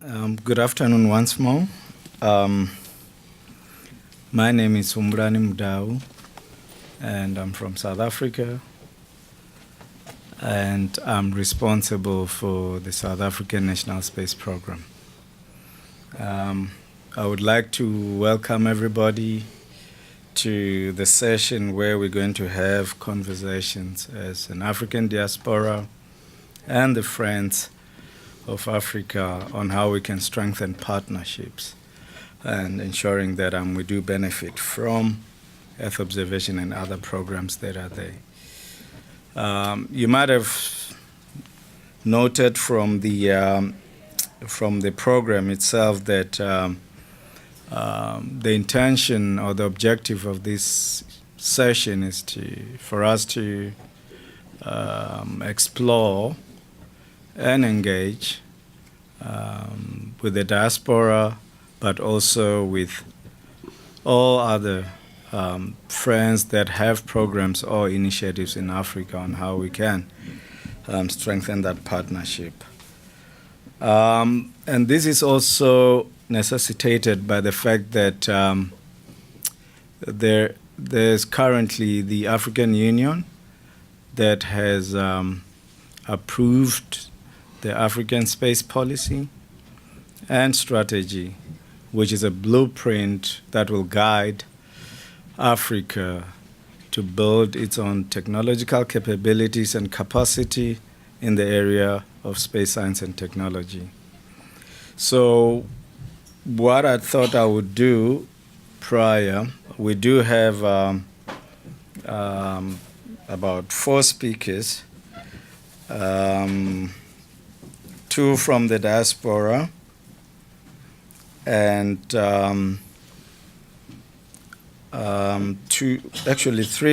Good afternoon once more. My name is Umbrani Mudau, and I'm from South Africa, and I'm responsible for the South African National Space Program. I would like to welcome everybody to the session where we're going to have conversations as an African diaspora and the friends of Africa on how we can strengthen partnerships and ensuring that we do benefit from Earth observation and other programs that are there. You might have noted from the program itself that the intention or the objective of this session is for us to explore and engage with the diaspora, but also with all other friends that have programs or initiatives in Africa on how we can strengthen that partnership. And this is also necessitated by the fact that there's currently the African Union that has approved the African Space Policy and Strategy, which is a blueprint that will guide Africa to build its own technological capabilities and capacity in the area of space science and technology. So what I thought I would do prior, we do have about 4 speakers, 2 from the diaspora, and 3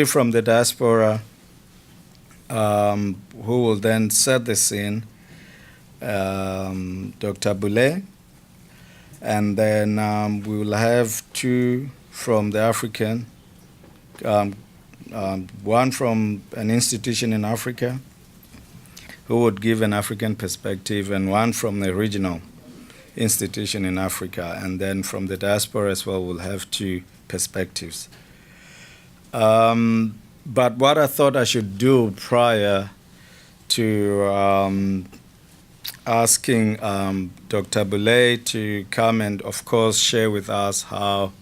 from the diaspora who will then set the scene, Dr. Boulay, and then we will have 2 from the African, 1 from an institution in Africa who would give an African perspective, and 1 from the regional institution in Africa, and then from the diaspora as well we'll have 2 perspectives. But what I thought I should do prior to asking Dr. Boulay to come and, of course, share with us how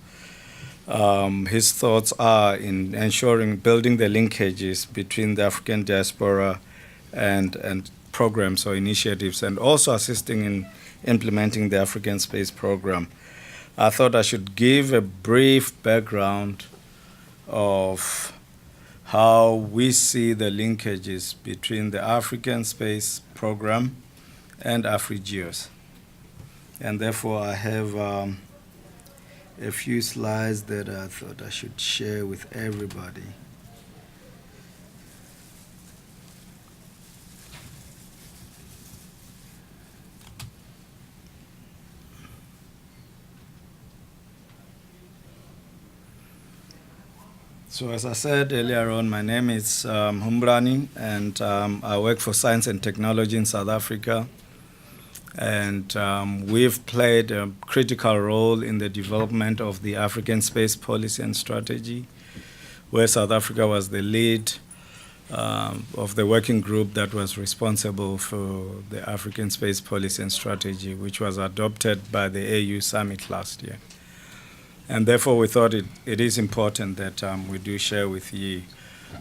his thoughts are in ensuring building the linkages between the African diaspora and programs or initiatives, and also assisting in implementing the African Space Program. I thought I should give a brief background of how we see the linkages between the African Space Program and AfriGEOSS. And therefore I have a few slides that I thought I should share with everybody. So as I said earlier on, my name is Humbrani, and I work for Science and Technology in South Africa. And we've played a critical role in the development of the African Space Policy and Strategy, where South Africa was the lead of the working group that was responsible for the African Space Policy and Strategy, which was adopted by the AU Summit last year. And therefore, we thought it is important that we do share with you,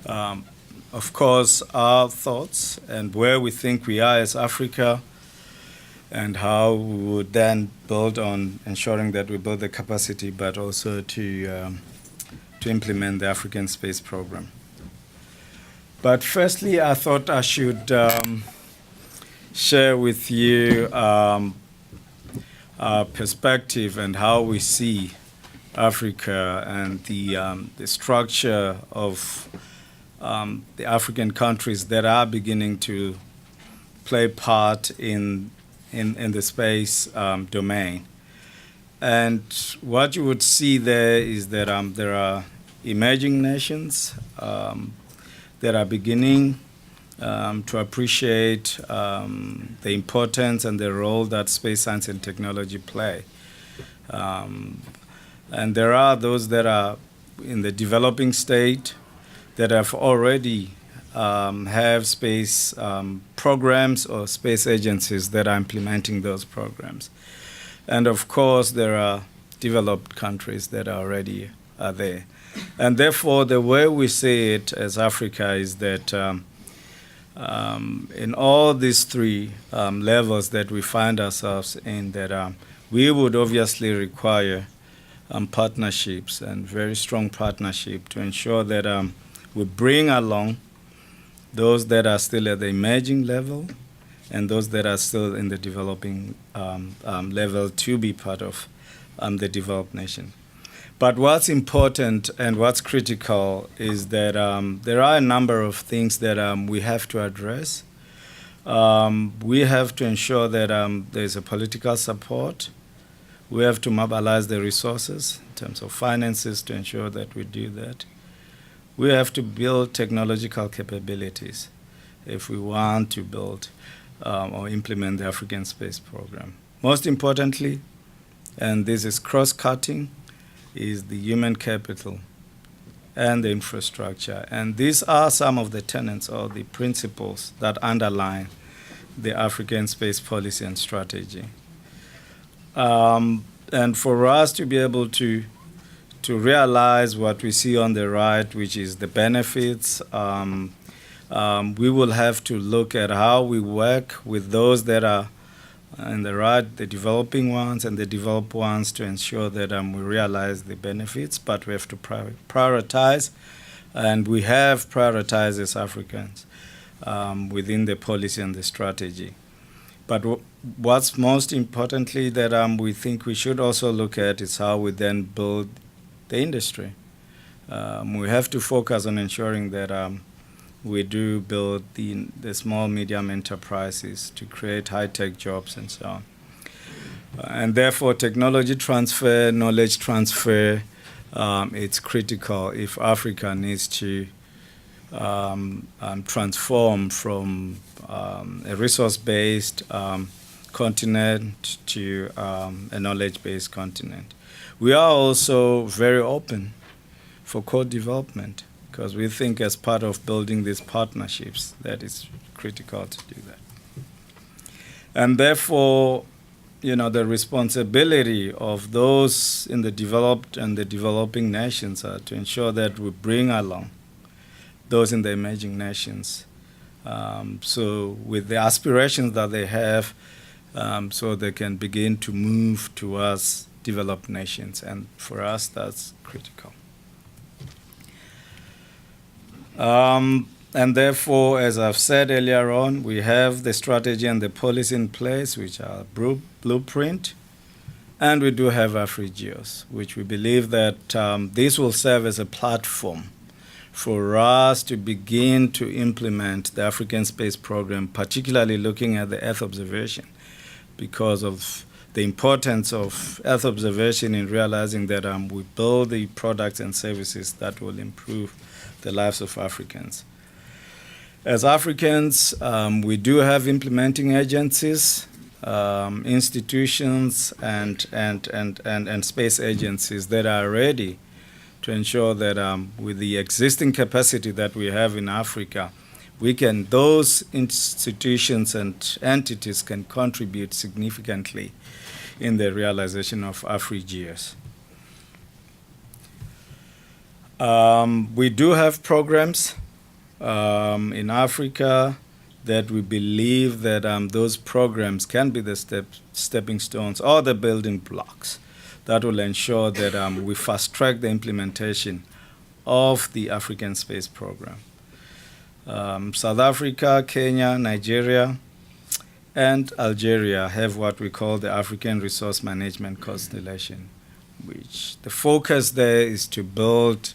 of course, our thoughts and where we think we are as Africa, and how we would then build on ensuring that we build the capacity, but also to implement the African Space Program. But firstly, I thought I should share with you our perspective and how we see Africa and the structure of the African countries that are beginning to play part in the space domain. And what you would see there is that there are emerging nations that are beginning to appreciate the importance and the role that space science and technology play. And there are those that are in the developing state that have already have space programs or space agencies that are implementing those programs. And of course, there are developed countries that already are there. And therefore, the way we see it as Africa is that in all these three levels that we find ourselves in, that we would obviously require partnerships and very strong partnership to ensure that we bring along those that are still at the emerging level and those that are still in the developing level to be part of the developed nation. But what's important and what's critical is that there are a number of things that we have to address. We have to ensure that there's a political support. We have to mobilize the resources in terms of finances to ensure that we do that. We have to build technological capabilities if we want to build or implement the African Space Program. Most importantly, and this is cross-cutting, is the human capital and the infrastructure. And these are some of the tenets or the principles that underline the African space policy and strategy. And for us to be able to realize what we see on the right, which is the benefits, we will have to look at how we work with those that are in the right, the developing ones and the developed ones, to ensure that we realize the benefits. But we have to prioritize, and we have prioritized as Africans within the policy and the strategy. But what's most importantly that we think we should also look at is how we then build the industry. We have to focus on ensuring that we do build the small, medium enterprises to create high-tech jobs and so on. And therefore, technology transfer, knowledge transfer, it's critical if Africa needs to transform from a resource-based continent to a knowledge-based continent. We are also very open for co-development, because we think as part of building these partnerships that it's critical to do that. And therefore, the responsibility of those in the developed and the developing nations are to ensure that we bring along those in the emerging nations. So with the aspirations that they have, so they can begin to move towards developed nations. And for us, that's critical. And therefore, as I've said earlier on, we have the strategy and the policy in place, which are blueprint. And we do have AfriGEOSS, which we believe that this will serve as a platform for us to begin to implement the African Space Program, particularly looking at the Earth observation, because of the importance of Earth observation in realizing that we build the products and services that will improve the lives of Africans. As Africans, we do have implementing agencies, institutions, and space agencies that are ready to ensure that with the existing capacity that we have in Africa, those institutions and entities can contribute significantly in the realization of AfriGEOSS. We do have programs in Africa that we believe that those programs can be the stepping stones or the building blocks that will ensure that we fast-track the implementation of the African Space Program. South Africa, Kenya, Nigeria, and Algeria have what we call the African Resource Management Constellation, which the focus there is to build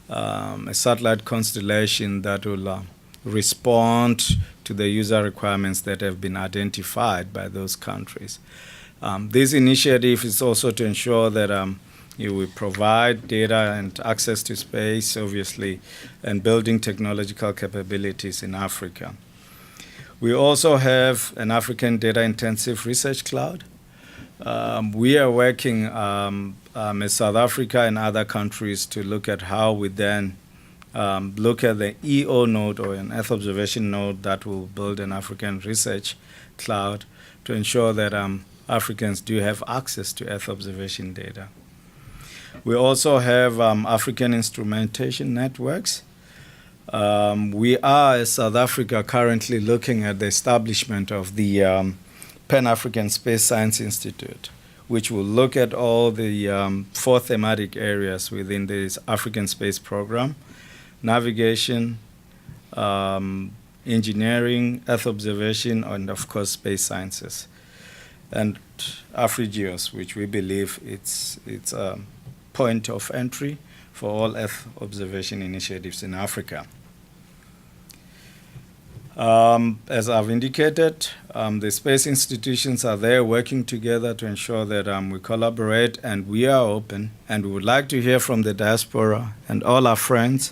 a satellite constellation that will respond to the user requirements that have been identified by those countries. This initiative is also to ensure that We provide data and access to space, obviously, and building technological capabilities in Africa. We also have an African data-intensive research cloud. We are working as South Africa and other countries to look at how we then look at the EO node or an Earth observation node that will build an African research cloud to ensure that Africans do have access to Earth observation data. We also have African instrumentation networks. We are, as South Africa, currently looking at the establishment of the Pan-African Space Science Institute, which will look at all the 4 thematic areas within this African space program: navigation, engineering, Earth observation, and of course space sciences. And AfriGEOSS, which we believe it's a point of entry for all Earth observation initiatives in Africa. As I've indicated, the space institutions are there working together to ensure that we collaborate, and we are open, and we would like to hear from the diaspora and all our friends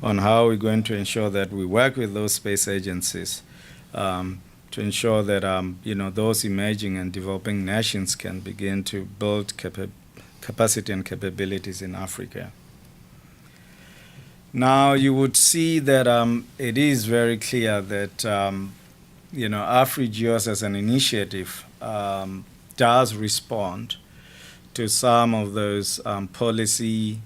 on how we're going to ensure that we work with those space agencies to ensure that those emerging and developing nations can begin to build capacity and capabilities in Africa. Now, you would see that it is very clear that AfriGEOSS as an initiative does respond to some of those policy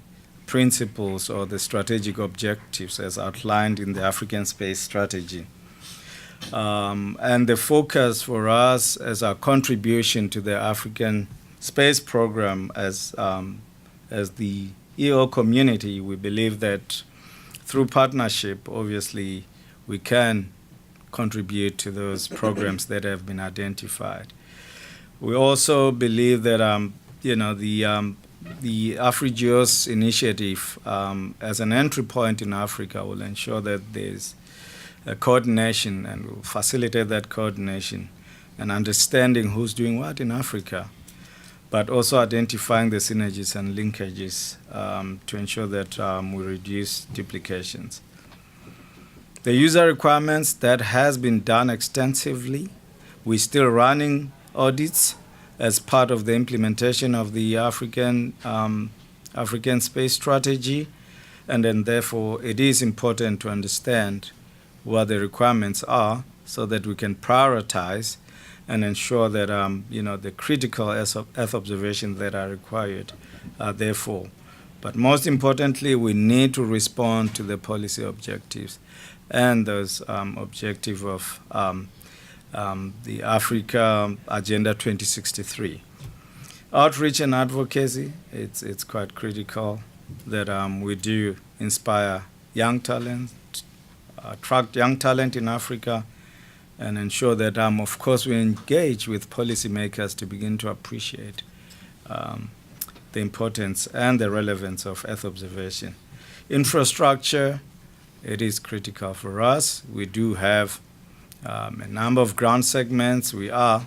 principles or the strategic objectives as outlined in the African Space Strategy. And the focus for us as our contribution to the African Space Program as the EO community, we believe that through partnership, obviously, we can contribute to those programs that have been identified. We also believe that the AfriGEOSS initiative as an entry point in Africa will ensure that there's a coordination and will facilitate that coordination and understanding who's doing what in Africa, but also identifying the synergies and linkages to ensure that we reduce duplications. The user requirements, that has been done extensively. We're still running audits as part of the implementation of the African Space Strategy, and then therefore it is important to understand what the requirements are so that we can prioritize and ensure that the critical Earth observations that are required are therefore. But most importantly, we need to respond to the policy objectives and those objectives of the Africa Agenda 2063. Outreach and advocacy, it's quite critical that we do inspire young talent, attract young talent in Africa, and ensure that, of course, we engage with policymakers to begin to appreciate the importance and the relevance of Earth observation. Infrastructure, it is critical for us. We do have a number of ground segments. We are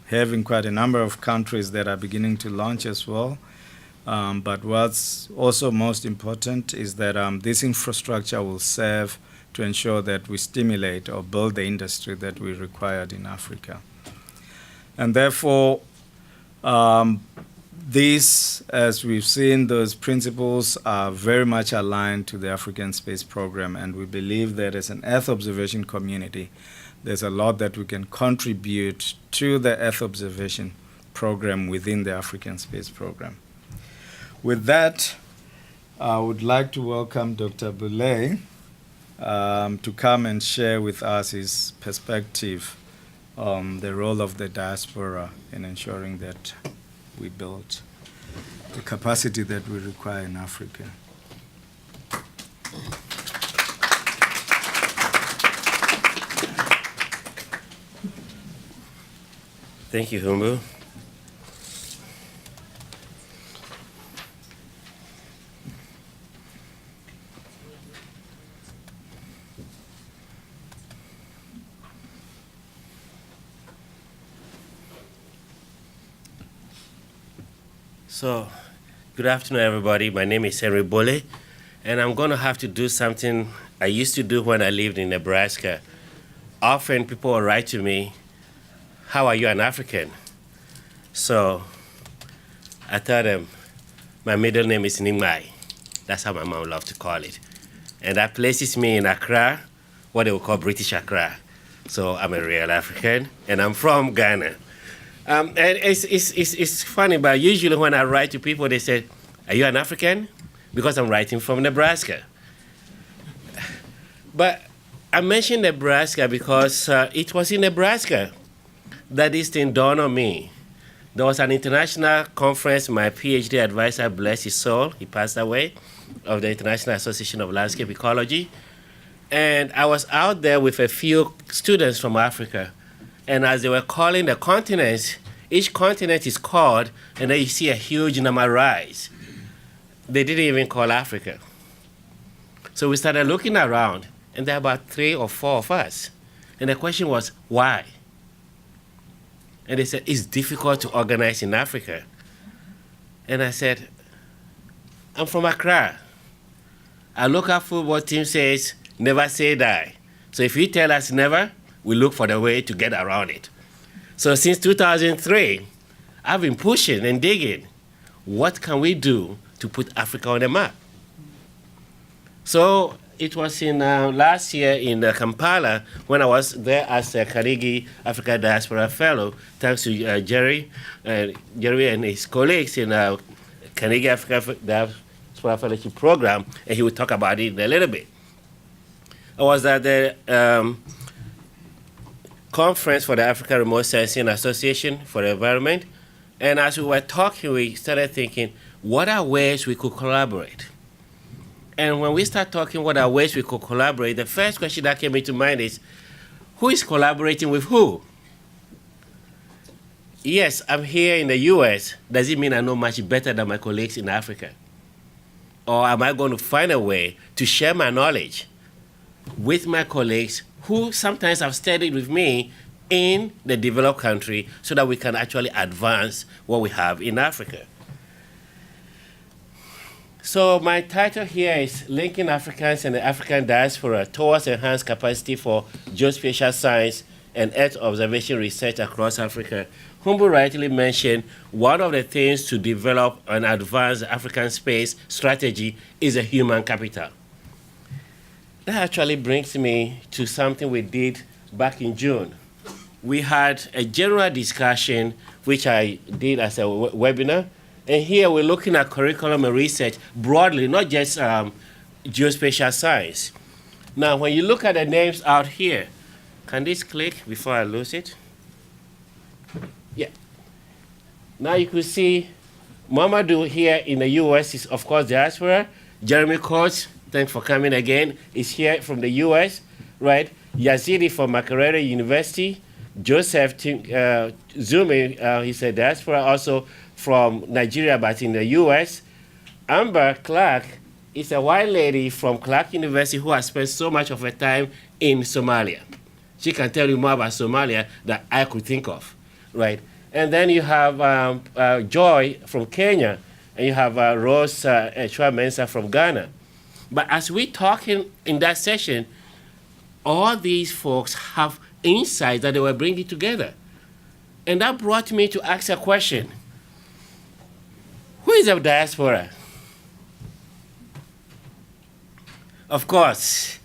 having quite a number of countries that are beginning to launch as well. But what's also most important is that this infrastructure will serve to ensure that we stimulate or build the industry that we required in Africa. And therefore, these, as we've seen, those principles are very much aligned to the African Space Program, and we believe that as an Earth observation community, there's a lot that we can contribute to the Earth observation program within the African Space Program. With that, I would like to welcome Dr. Boulay to come and share with us his perspective on the role of the diaspora in ensuring that we build the capacity that we require in Africa. Thank you, Humbu. So, Good afternoon, everybody. My name is Henry Bole, and I'm going to have to do something I used to do when I lived in Nebraska. Often people will write to me, "How are you an African?" So I tell them, my middle name is Nimai. That's how my mom loved to call it. And that places me in Accra, what they would call British Accra. So I'm a real African, and I'm from Ghana. And it's funny, but usually when I write to people, they say, "Are you an African?" Because I'm writing from Nebraska. But I mentioned Nebraska because it was in Nebraska that this thing dawned on me. There was an international conference, my PhD advisor, bless his soul, he passed away, of the International Association of Landscape Ecology. And I was out there with a few students from Africa. And as they were calling the continents, each continent is called, and then you see a huge number rise. They didn't even call Africa. So we started looking around, and there are about 3 or 4 of us. And the question was, why? And they said, it's difficult to organize in Africa. And I said, I'm from Accra. Our local football team says, never say die. So if you tell us never, we look for the way to get around it. So since 2003, I've been pushing and digging. What can we do to put Africa on the map? So it was in last year in Kampala when I was there as a Carnegie African Diaspora Fellow, thanks to Jerry and his colleagues in Carnegie African Diaspora Fellowship Program, and he would talk about it in a little bit. I was at the conference for the African Remote Sensing Association for the Environment, and as we were talking, we started thinking, what are ways we could collaborate? And when we start talking what are ways we could collaborate, the first question that came into mind is, who is collaborating with who? Yes, I'm here in the US. Does it mean I know much better than my colleagues in Africa? Or am I going to find a way to share my knowledge with my colleagues who sometimes have studied with me in the developed country so that we can actually advance what we have in Africa? So my title here is Linking Africans and the African Diaspora Towards Enhanced Capacity for Geospatial Science and Earth Observation Research Across Africa. Humbu rightly mentioned one of the things to develop and advance the African space strategy is a human capital. That actually brings me to something we did back in June. We had a general discussion, which I did as a webinar. And here we're looking at curriculum and research broadly, not just geospatial science. Now, when you look at the names out here, can this click before I lose it? Yeah. Now you can see Mamadou here in the US is, of course, diaspora. Jeremy Coates, thanks for coming again, is here from the US, right? Yazidi from Makerere University. Joseph Zumi, he's a diaspora also from Nigeria, but in the US. Amber Clark is a white lady from Clark University who has spent so much of her time in Somalia. She can tell you more about Somalia than I could think of, right? And then you have Joy from Kenya, and you have Rose Chua Mensah from Ghana. But as we're talking in that session, all these folks have insights that they were bringing together. And that brought me to ask a question. Who is a diaspora? Of course,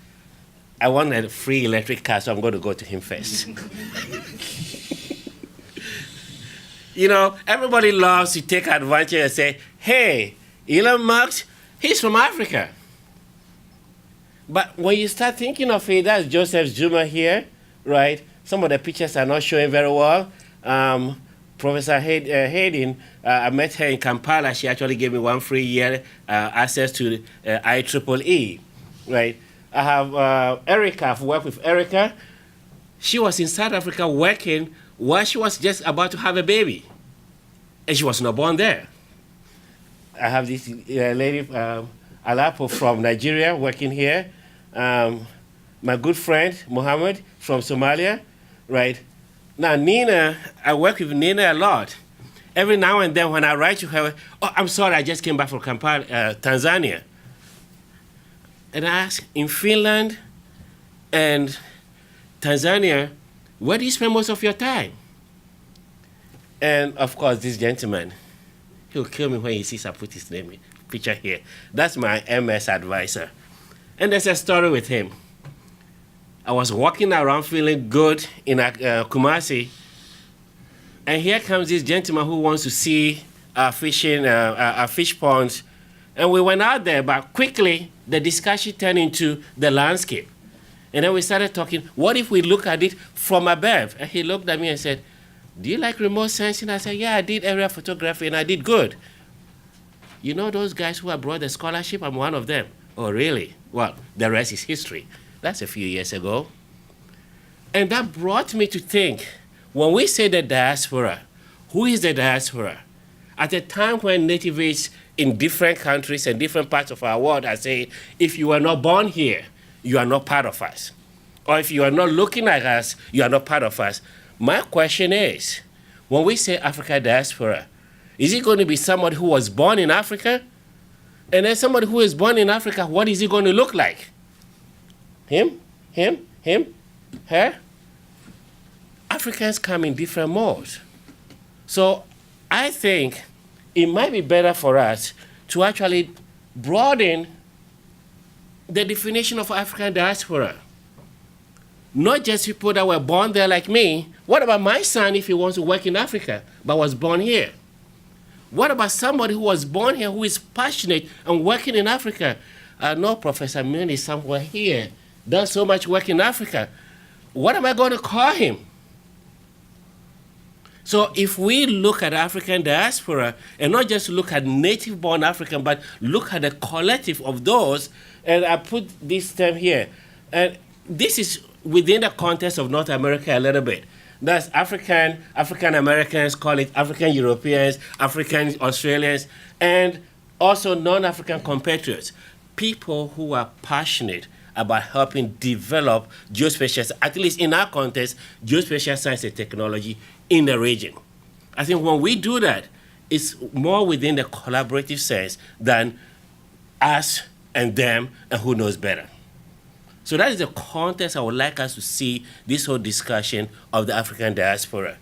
I want a free electric car, so I'm going to go to him first. You know, everybody loves to take advantage and say, hey, Elon Musk, he's from Africa. But when you start thinking of it, that's Joseph Zuma here, right? Some of the pictures are not showing very well. Professor Hayden, I met her in Kampala. She actually gave me 1 free year access to IEEE, right? I have Erica. I've worked with Erica. She was in South Africa working while she was just about to have a baby, and she was not born there. I have this lady, Alapo from Nigeria, working here. My good friend, Mohammed, from Somalia, right? Now, Nina, I work with Nina a lot. Every now and then when I write to her, oh, I'm sorry, I just came back from Kampala, Tanzania. And I ask, in Finland and Tanzania, where do you spend most of your time? And of course, this gentleman, he'll kill me when he sees I put his name, picture here. That's my MS advisor. And there's a story with him. I was walking around feeling good in Kumasi, and here comes this gentleman who wants to see our fishing, our fish ponds. And we went out there, but quickly the discussion turned into the landscape. And then we started talking, what if we look at it from above? And he looked at me and said, do you like remote sensing? I said, yeah, I did aerial photography and I did good. You know those guys who have brought the scholarship? I'm one of them. Oh, really? Well, the rest is history. That's a few years ago. And that brought me to think, when we say the diaspora, who is the diaspora? At a time when nativists in different countries and different parts of our world are saying, if you are not born here, you are not part of us. Or if you are not looking like us, you are not part of us. My question is, when we say Africa diaspora, is it going to be somebody who was born in Africa? And then somebody who is born in Africa, what is he going to look like? Him, her? Africans come in different modes. So I think it might be better for us to actually broaden the definition of African diaspora. Not just people that were born there like me. What about my son if he wants to work in Africa but was born here? What about somebody who was born here who is passionate and working in Africa? I know Professor Moon is somewhere here, does so much work in Africa. What am I going to call him? So if we look at African diaspora and not just look at native-born African, but look at the collective of those, and I put this term here, and this is within the context of North America a little bit. That's African Americans, call it African Europeans, African Australians, and also non-African compatriots, people who are passionate about helping develop geospatial, at least in our context, geospatial science and technology in the region. I think when we do that, it's more within the collaborative sense than us and them and who knows better. So that is the context I would like us to see this whole discussion of the African diaspora.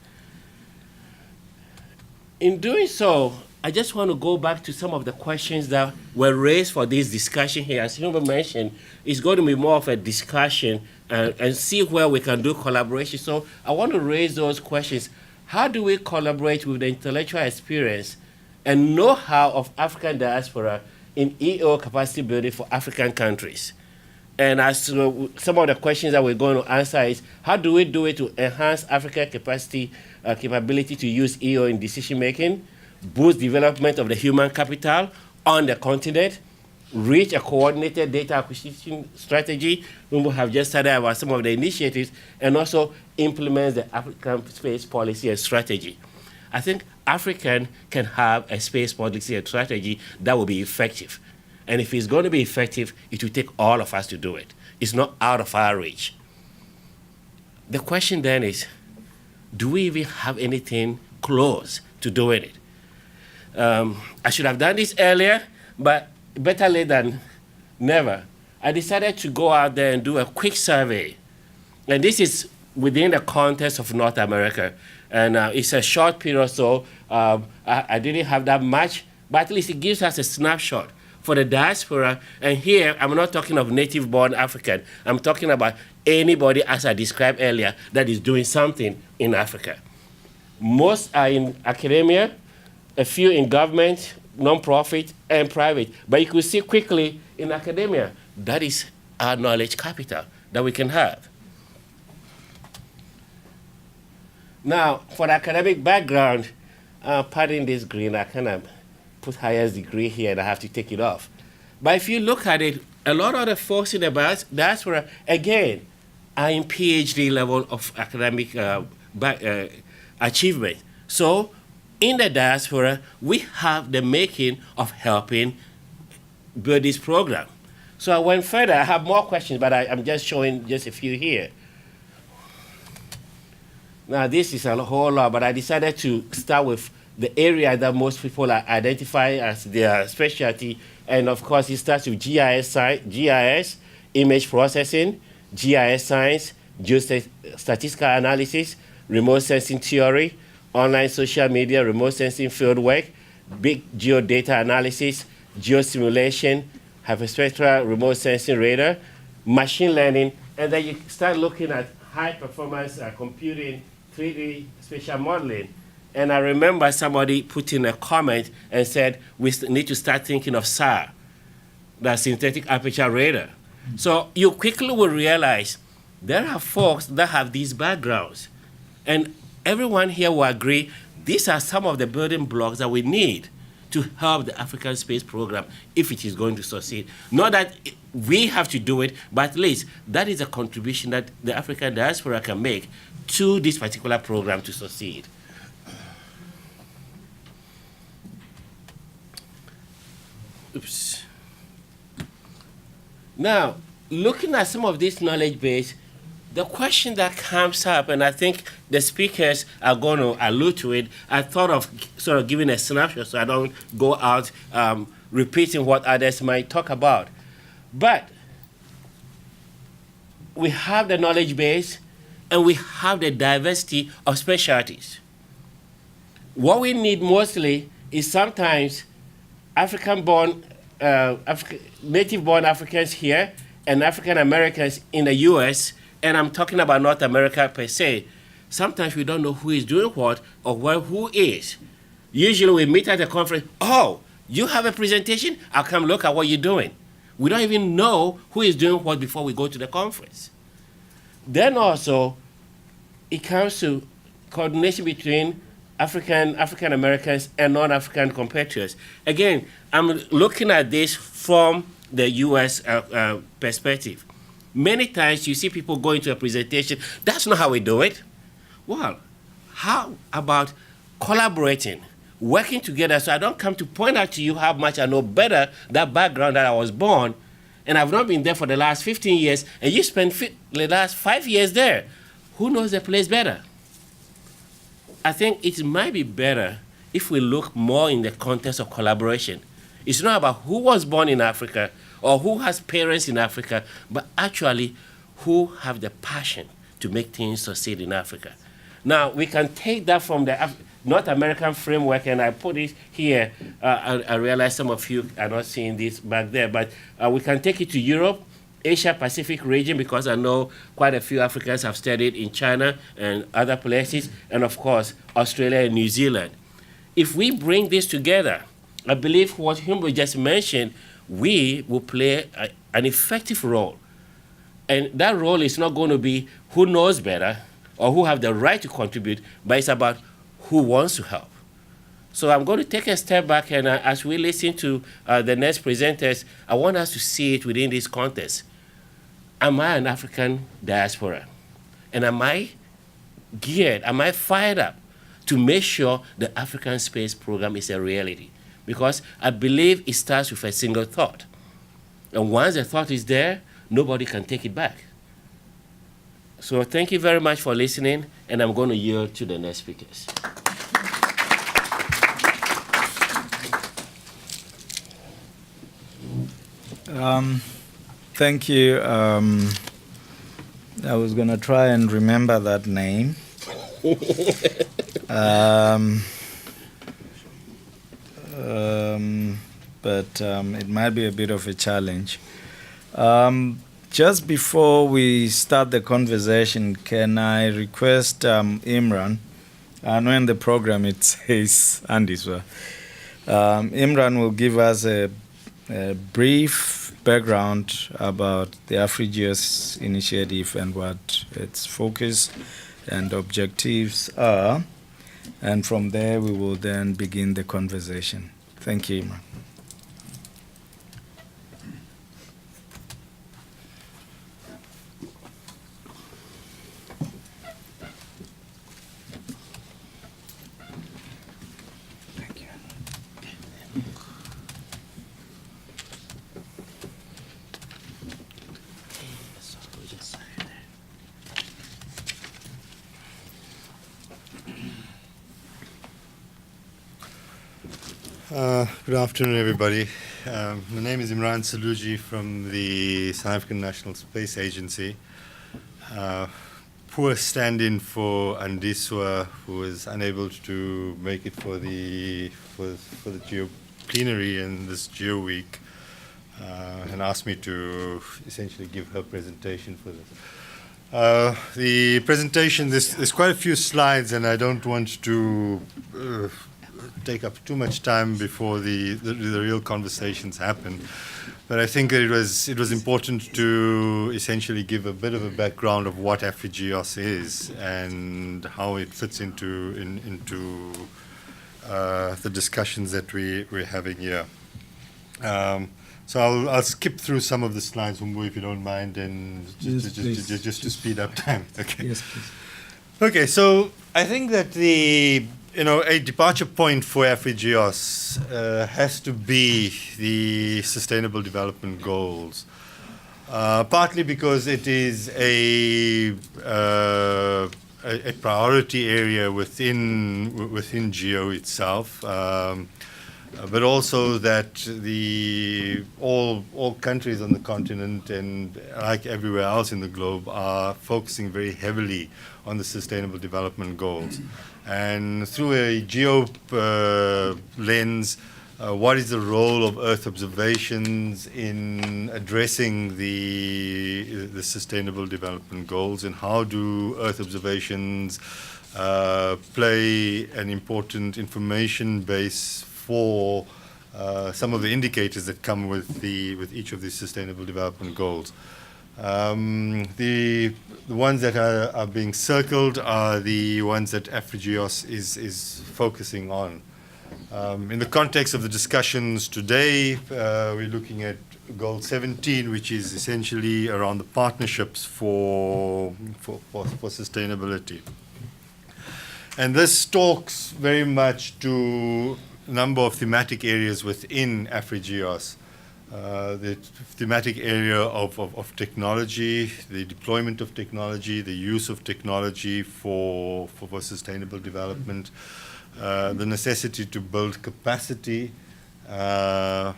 In doing so, I just want to go back to some of the questions that were raised for this discussion here. As Humber mentioned, it's going to be more of a discussion and see where we can do collaboration. So I want to raise those questions. How do we collaborate with the intellectual experience and know-how of African diaspora in EO capacity building for African countries? And as some of the questions that we're going to answer is, how do we do it to enhance African capability to use EO in decision-making, boost development of the human capital on the continent, reach a coordinated data acquisition strategy, we have just started about some of the initiatives, and also implement the African space policy and strategy. I think African can have a space policy and strategy that will be effective. And if it's going to be effective, it will take all of us to do it. It's not out of our reach. The question then is, do we even have anything close to doing it? I should have done this earlier, but better late than never. I decided to go out there and do a quick survey. And this is within the context of North America. And it's a short period, so I didn't have that much, but at least it gives us a snapshot for the diaspora. And here, I'm not talking of native-born African. I'm talking about anybody, as I described earlier, that is doing something in Africa. Most are in academia, a few in government, non-profit, and private. But you could see quickly in academia, that is our knowledge capital that we can have. Now, for the academic background, pardon this green, I kind of put highest degree here and I have to take it off. But if you look at it, a lot of the folks in the diaspora, again, are in PhD level of academic achievement. So in the diaspora, we have the making of helping build this program. So I went further. I have more questions, but I'm just showing just a few here. Now, this is a whole lot, but I decided to start with the area that most people are identifying as their specialty. And of course, it starts with GIS, image processing, GIS science, geostatistical analysis, remote sensing theory, online social media, remote sensing fieldwork, big geodata analysis, geosimulation, hyperspectral remote sensing radar, machine learning, and then you start looking at high performance computing, 3D spatial modeling. And I remember somebody put in a comment and said, we need to start thinking of SAR, the synthetic aperture radar. So you quickly will realize there are folks that have these backgrounds. And everyone here will agree these are some of the building blocks that we need to help the African space program if it is going to succeed. Not that we have to do it, but at least that is a contribution that the African diaspora can make to this particular program to succeed. Oops. Now, looking at some of this knowledge base, the question that comes up, and I think the speakers are going to allude to it, I thought of sort of giving a snapshot so I don't go out repeating what others might talk about. But we have the knowledge base and we have the diversity of specialties. What we need mostly is sometimes native-born Africans here and African Americans in the US, and I'm talking about North America per se. Sometimes we don't know who is doing what or who is. Usually we meet at a conference, oh, you have a presentation? I'll come look at what you're doing. We don't even know who is doing what before we go to the conference. Then also, it comes to coordination between African Americans and non-African compatriots. Again, I'm looking at this from the US perspective. Many times you see people going to a presentation, that's not how we do it. Well, how about collaborating, working together so I don't come to point out to you how much I know better that background that I was born, and I've not been there for the last 15 years, and you spent the last 5 years there. Who knows the place better? I think it might be better if we look more in the context of collaboration. It's not about who was born in Africa or who has parents in Africa, but actually who have the passion to make things succeed in Africa. Now, we can take that from the North American framework, and I put it here. I realize some of you are not seeing this back there, but we can take it to Europe, Asia Pacific region, because I know quite a few Africans have studied in China and other places, and of course, Australia and New Zealand. If we bring this together, I believe what Humbo just mentioned, we will play an effective role. And that role is not going to be who knows better or who have the right to contribute, but it's about who wants to help. So I'm going to take a step back, and as we listen to the next presenters, I want us to see it within this context. Am I an African diaspora? And am I geared, am I fired up to make sure the African space program is a reality? Because I believe it starts with a single thought. And once the thought is there, nobody can take it back. So thank you very much for listening, and I'm going to yield to the next speakers. Thank you. I was going to try and remember that name. But it might be a bit of a challenge. Just before we start the conversation, can I request Imran? I know in the program it says Andy, so Imran will give us a brief background about the AfriGEOSS initiative and what its focus and objectives are. And from there, we will then begin the conversation. Thank you, Imran. Good afternoon, everybody. My name is Imran Saluji from the South African National Space Agency. Poor stand-in for Andiswa, who was unable to make it for the Geo plenary in this Geo Week, and asked me to essentially give her presentation for this. The presentation, there's quite a few slides, and I don't want to take up too much time before the real conversations happen. But I think that it was important to essentially give a bit of a background of what AfriGEOSS is and how it fits into the discussions that we're having here. So I'll skip through some of the slides, Humbu, if you don't mind, and just to speed up time. Okay. Yes, please. Okay, so I think that a departure point for AfriGEOSS has to be the Sustainable Development Goals. Partly because it is a priority area within Geo itself, but also that all countries on the continent and like everywhere else in the globe are focusing very heavily on the Sustainable Development Goals. And through a Geo lens, what is the role of Earth observations in addressing the Sustainable Development Goals, and how do Earth observations play an important information base for some of the indicators that come with each of these Sustainable Development Goals. The ones that are being circled are the ones that AfriGEOSS is focusing on. In the context of the discussions today, we're looking at Goal 17, which is essentially around the partnerships for sustainability. And this talks very much to a number of thematic areas within AfriGEOSS. The thematic area of technology, the deployment of technology, the use of technology for sustainable development, the necessity to build capacity to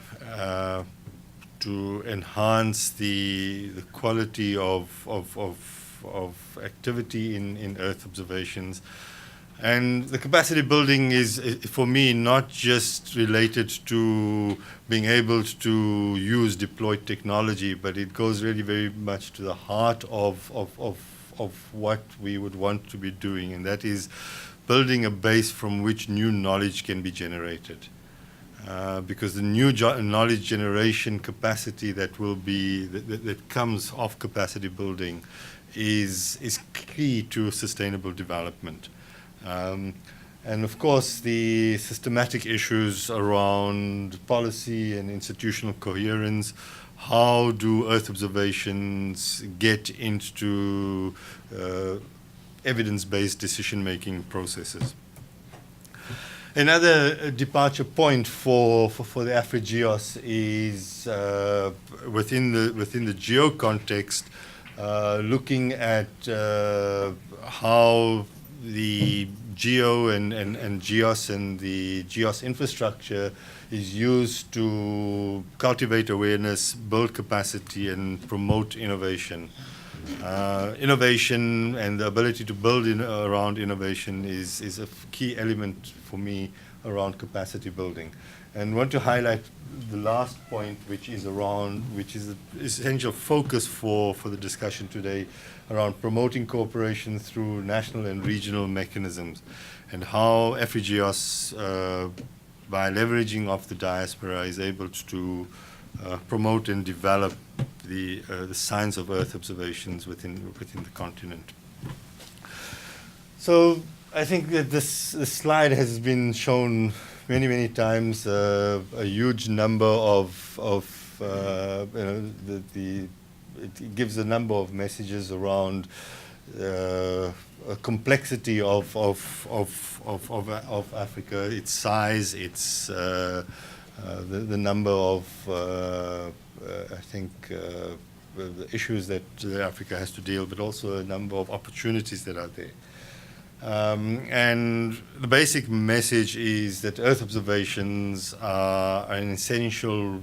enhance the quality of activity in Earth observations. And the capacity building is, for me, not just related to being able to use deployed technology, but it goes really very much to the heart of what we would want to be doing, and that is building a base from which new knowledge can be generated. Because the new knowledge generation capacity that comes off capacity building is key to sustainable development. And of course, the systematic issues around policy and institutional coherence. How do Earth observations get into evidence-based decision-making processes? Another departure point for the AfriGEOSS is within the Geo context, looking at how the Geo and GEOS and the GEOS infrastructure is used to cultivate awareness, build capacity, and promote innovation. Innovation and the ability to build around innovation is a key element for me around capacity building. And I want to highlight the last point, which is the essential focus for the discussion today, around promoting cooperation through national and regional mechanisms, and how AfriGEOSS, by leveraging off the diaspora, is able to promote and develop the science of Earth observations within the continent. So I think that this slide has been shown many times. A huge number it gives a number of messages around complexity of Africa, its size, its the number of the issues that Africa has to deal, but also a number of opportunities that are there. And the basic message is that Earth observations are an essential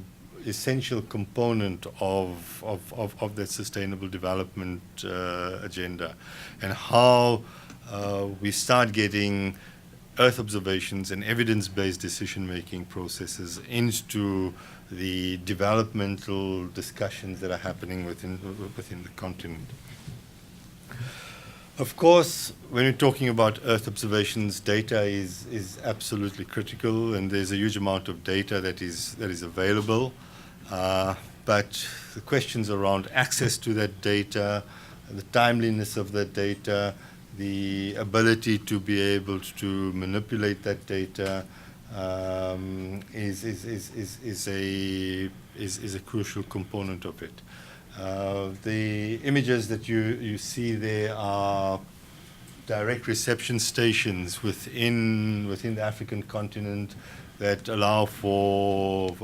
component of that sustainable development agenda, and how we start getting Earth observations and evidence-based decision-making processes into the developmental discussions that are happening within the continent. Of course, when we're talking about Earth observations, data is absolutely critical, and there's a huge amount of data that is available. But the questions around access to that data, the timeliness of that data, the ability to be able to manipulate that data is a crucial component of it. The images that you see there are direct reception stations within the African continent that allow for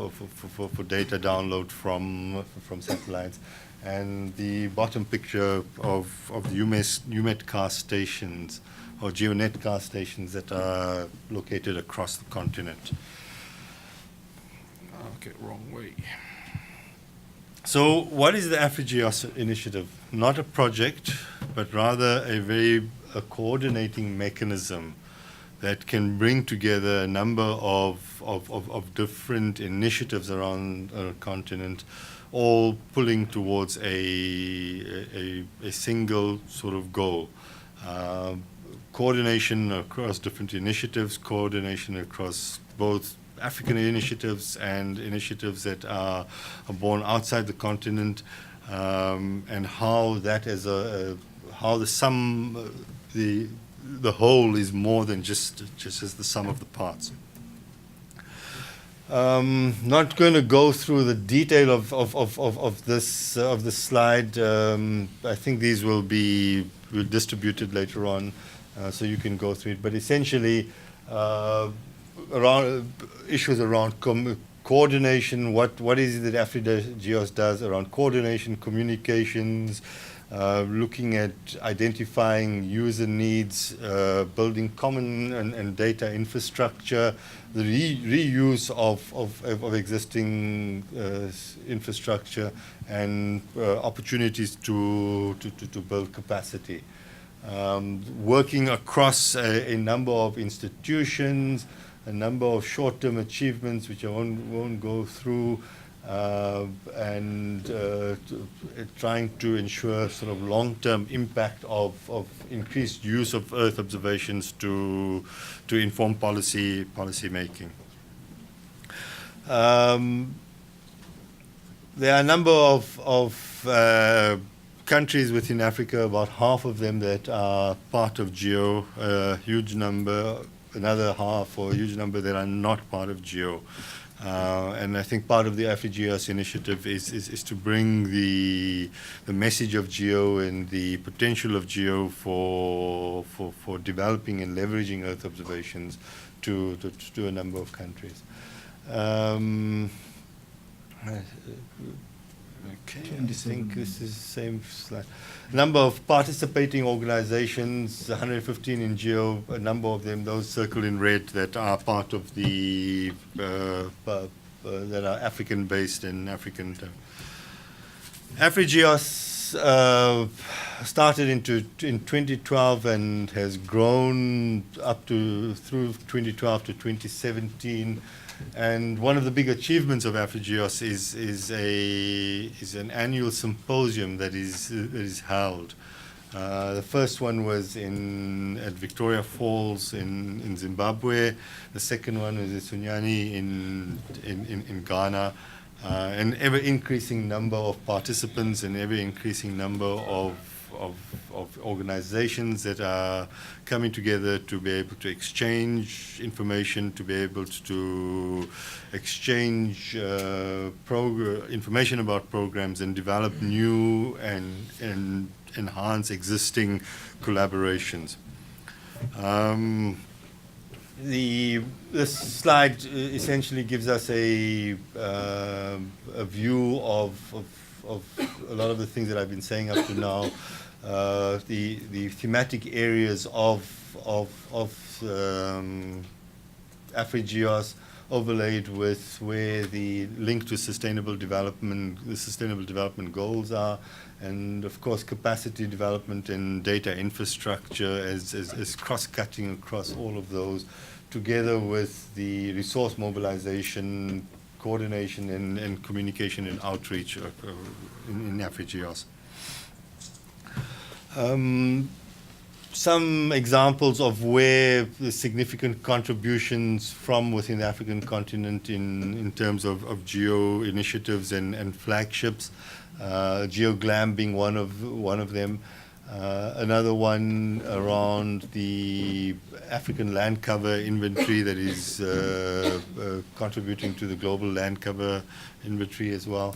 data download from satellites. And the bottom picture of the UMETCAST stations, or GeoNetCast stations, that are located across the continent. Okay, wrong way. So what is the AfriGEOSS initiative? Not a project, but rather a coordinating mechanism that can bring together a number of different initiatives around our continent, all pulling towards a single sort of goal. Coordination across different initiatives, coordination across both African initiatives and initiatives that are born outside the continent, and how that as how the sum, the whole is more than just as the sum of the parts. Not going to go through the detail of this slide. I think these will be distributed later on, so you can go through it. But essentially, around issues around coordination, what is it that AfriGEOSS does around coordination, communications, looking at identifying user needs, building common and data infrastructure, the reuse of existing infrastructure, and opportunities to build capacity. Working across a number of institutions, a number of short-term achievements, which I won't go through, and trying to ensure sort of long-term impact of increased use of Earth observations to inform policy making. There are a number of countries within Africa, about half of them that are part of GEO, a huge number, another half or a huge number that are not part of GEO. And I think part of the AfriGEOSS initiative is to bring the message of GEO and the potential of GEO for developing and leveraging Earth observations to a number of countries. Okay, I think this is the same slide. Number of participating organizations, 115 in GEO, a number of them, those circled in red, that are part of the, that are African-based and African. AfriGEOSS started in 2012 and has grown up to through 2012 to 2017. And one of the big achievements of AfriGEOSS is an annual symposium that is held. The first one was at Victoria Falls in Zimbabwe. The second one was at Sunyani in Ghana. An ever increasing number of participants and ever increasing number of organizations that are coming together to be able to exchange information, to be able to exchange information about programs and develop new and enhance existing collaborations. This slide essentially gives us a view of a lot of the things that I've been saying up to now. The thematic areas of AfriGEOSS overlaid with where the link to sustainable development, the sustainable development goals are, and of course capacity development and data infrastructure as cross-cutting across all of those, together with the resource mobilization, coordination and communication and outreach in AfriGEOSS. Some examples of where the significant contributions from within the African continent in terms of geo initiatives and flagships, GeoGlam being one of them. Another one around the African land cover inventory that is contributing to the global land cover inventory as well.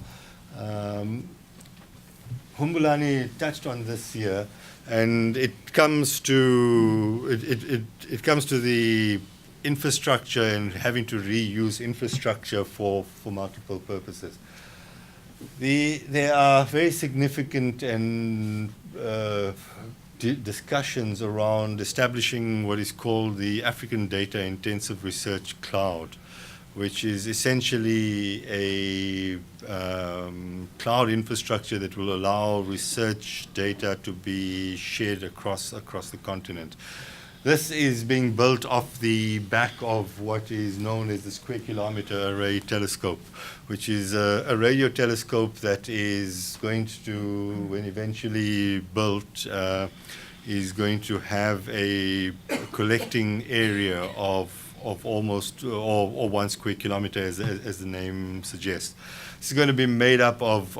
Humbulani touched on this here, and it comes to the infrastructure and having to reuse infrastructure for multiple purposes. There are very significant and discussions around establishing what is called the African Data Intensive Research Cloud, which is essentially a cloud infrastructure that will allow research data to be shared across the continent. This is being built off the back of what is known as the Square Kilometre Array Telescope, which is a radio telescope that is going to, when eventually built, is going to have a collecting area of almost or 1 square kilometre, as the name suggests. This is going to be made up of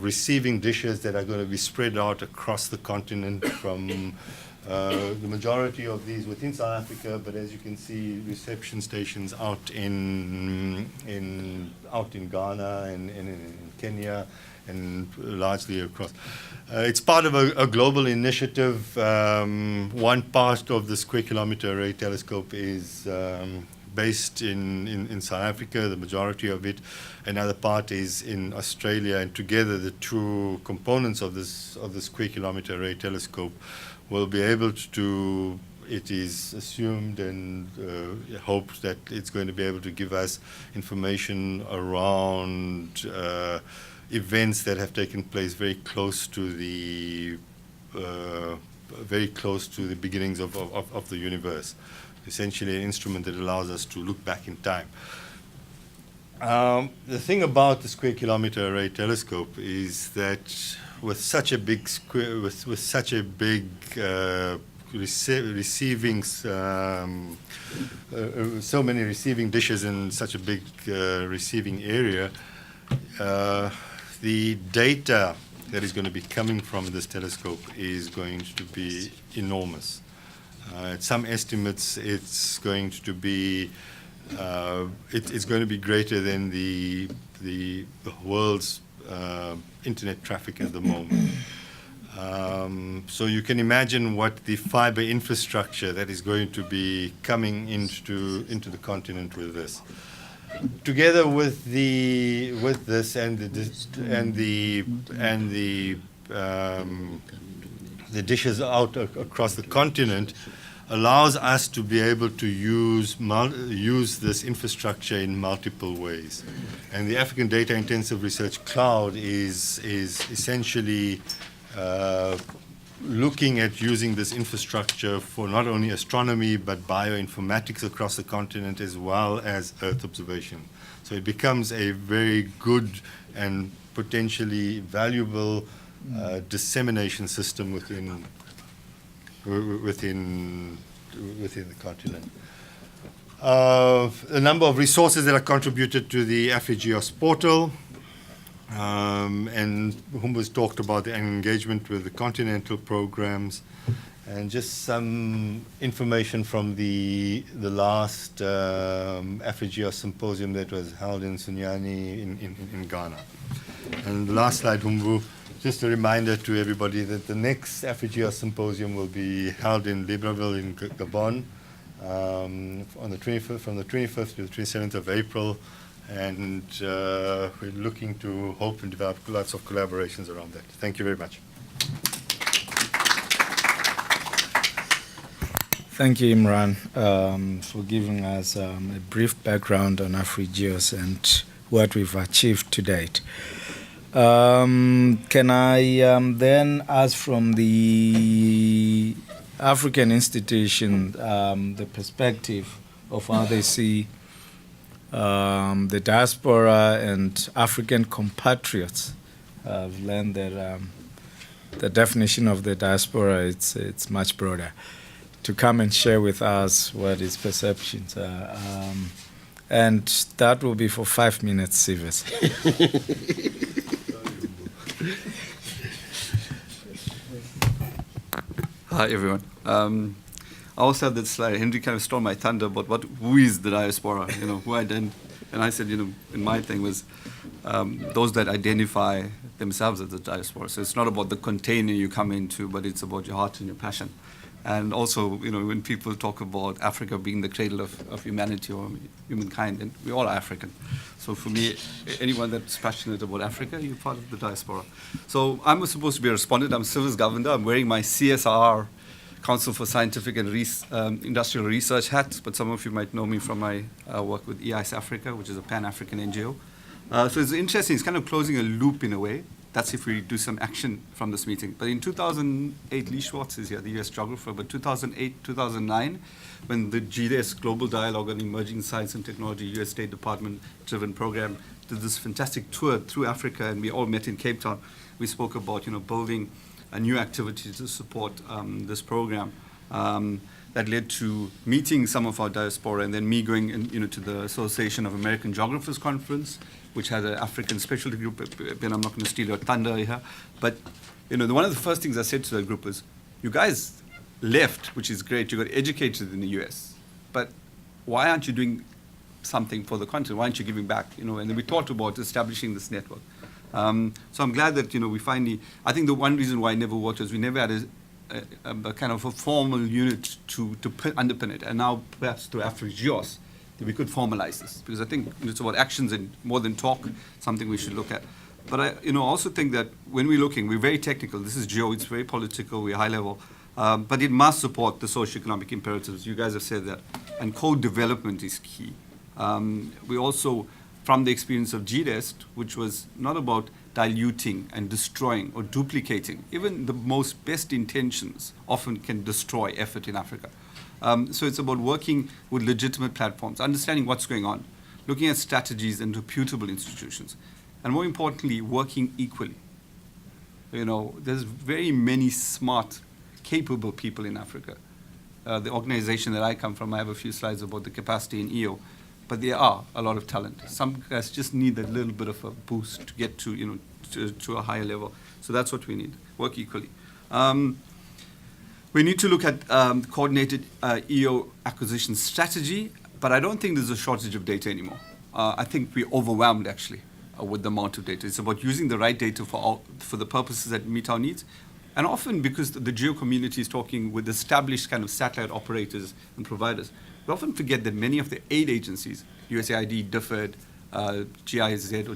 receiving dishes that are going to be spread out across the continent, from the majority of these within South Africa, but as you can see, reception stations out in Ghana and in Kenya, and largely across. It's part of a global initiative. One part of the Square Kilometre Array Telescope is based in South Africa, the majority of it. Another part is in Australia, and together the two components of the Square Kilometre Array Telescope will be able to, it is assumed and hoped that it's going to be able to give us information around events that have taken place very close to the beginnings of the universe. Essentially, an instrument that allows us to look back in time. The thing about the Square Kilometre Array Telescope is that with such a big receiving, so many receiving dishes in such a big receiving area, the data that is going to be coming from this telescope is going to be enormous. At some estimates, it's going to be greater than the world's internet traffic at the moment. So you can imagine what the fiber infrastructure that is going to be coming into the continent with this. Together with this and the dishes out across the continent, allows us to be able to use this infrastructure in multiple ways. And the African Data Intensive Research Cloud is essentially looking at using this infrastructure for not only astronomy but bioinformatics across the continent, as well as Earth observation. So it becomes a very good and potentially valuable dissemination system within the continent. A number of resources that are contributed to the AfriGEOSS portal, and Humbu's talked about the engagement with the continental programs, and just some information from the last AfriGEOSS symposium that was held in Sunyani in Ghana. And the last slide, Humbu, just a reminder to everybody that the next AfriGEOSS symposium will be held in Libreville in Gabon from the 25th to the 27th of April. And we're looking to hope and develop lots of collaborations around that. Thank you very much. Thank you, Imran, for giving us a brief background on AfriGEOSS and what we've achieved to date. Can I then ask from the African institution the perspective of how they see the diaspora and African compatriots? I've learned that the definition of the diaspora, it's much broader. To come and share with us what his perceptions are. And that will be for 5 minutes, Sivas. Hi, everyone. I also had that slide. Henry kind of stole my thunder about who is the diaspora, who and I said, in my thing was those that identify themselves as the diaspora. So it's not about the container you come into, but it's about your heart and your passion. And also, when people talk about Africa being the cradle of humanity or humankind, and we all are African. So for me, anyone that's passionate about Africa, you're part of the diaspora. So I'm supposed to be a respondent. I'm Civils Governor. I'm wearing my CSR, Council for Scientific and Industrial Research hat, but some of you might know me from my work with EIS Africa, which is a Pan-African NGO. So it's interesting. It's kind of closing a loop in a way. That's if we do some action from this meeting. But in 2008, Lee Schwartz is here, the US geographer, but 2008, 2009, when the GDS Global Dialogue on Emerging Science and Technology, US State Department-driven program, did this fantastic tour through Africa, and we all met in Cape Town. We spoke about, building a new activity to support this program. That led to meeting some of our diaspora, and then me going to the Association of American Geographers Conference, which has an African specialty group. And I'm not going to steal your thunder here, but one of the first things I said to that group was, you guys left, which is great. You got educated in the US, but why aren't you doing something for the continent? Why aren't you giving back? And then we talked about establishing this network. So I'm glad that we finally. I think the one reason why it never worked was we never had a kind of a formal unit to underpin it, and now perhaps through AfriGEOSS that we could formalize this, because I think it's about actions and more than talk, something we should look at. But I also think that when we're looking, we're very technical. This is geo, it's very political, we're high level, but it must support the socioeconomic imperatives. You guys have said that, and co-development is key. We also, from the experience of GDEST, which was not about diluting and destroying or duplicating. Even the most best intentions often can destroy effort in Africa. So it's about working with legitimate platforms, understanding what's going on, looking at strategies and reputable institutions, and more importantly, working equally. There's very many smart, capable people in Africa. The organization that I come from, I have a few slides about the capacity in EO, but there are a lot of talent. Some guys just need that little bit of a boost to get to, to a higher level. So that's what we need, work equally. We need to look at coordinated EO acquisition strategy, but I don't think there's a shortage of data anymore. I think we're overwhelmed, actually, with the amount of data. It's about using the right data for the purposes that meet our needs. And often, because the geo community is talking with established kind of satellite operators and providers, we often forget that many of the aid agencies, USAID, DFID, GIZ, or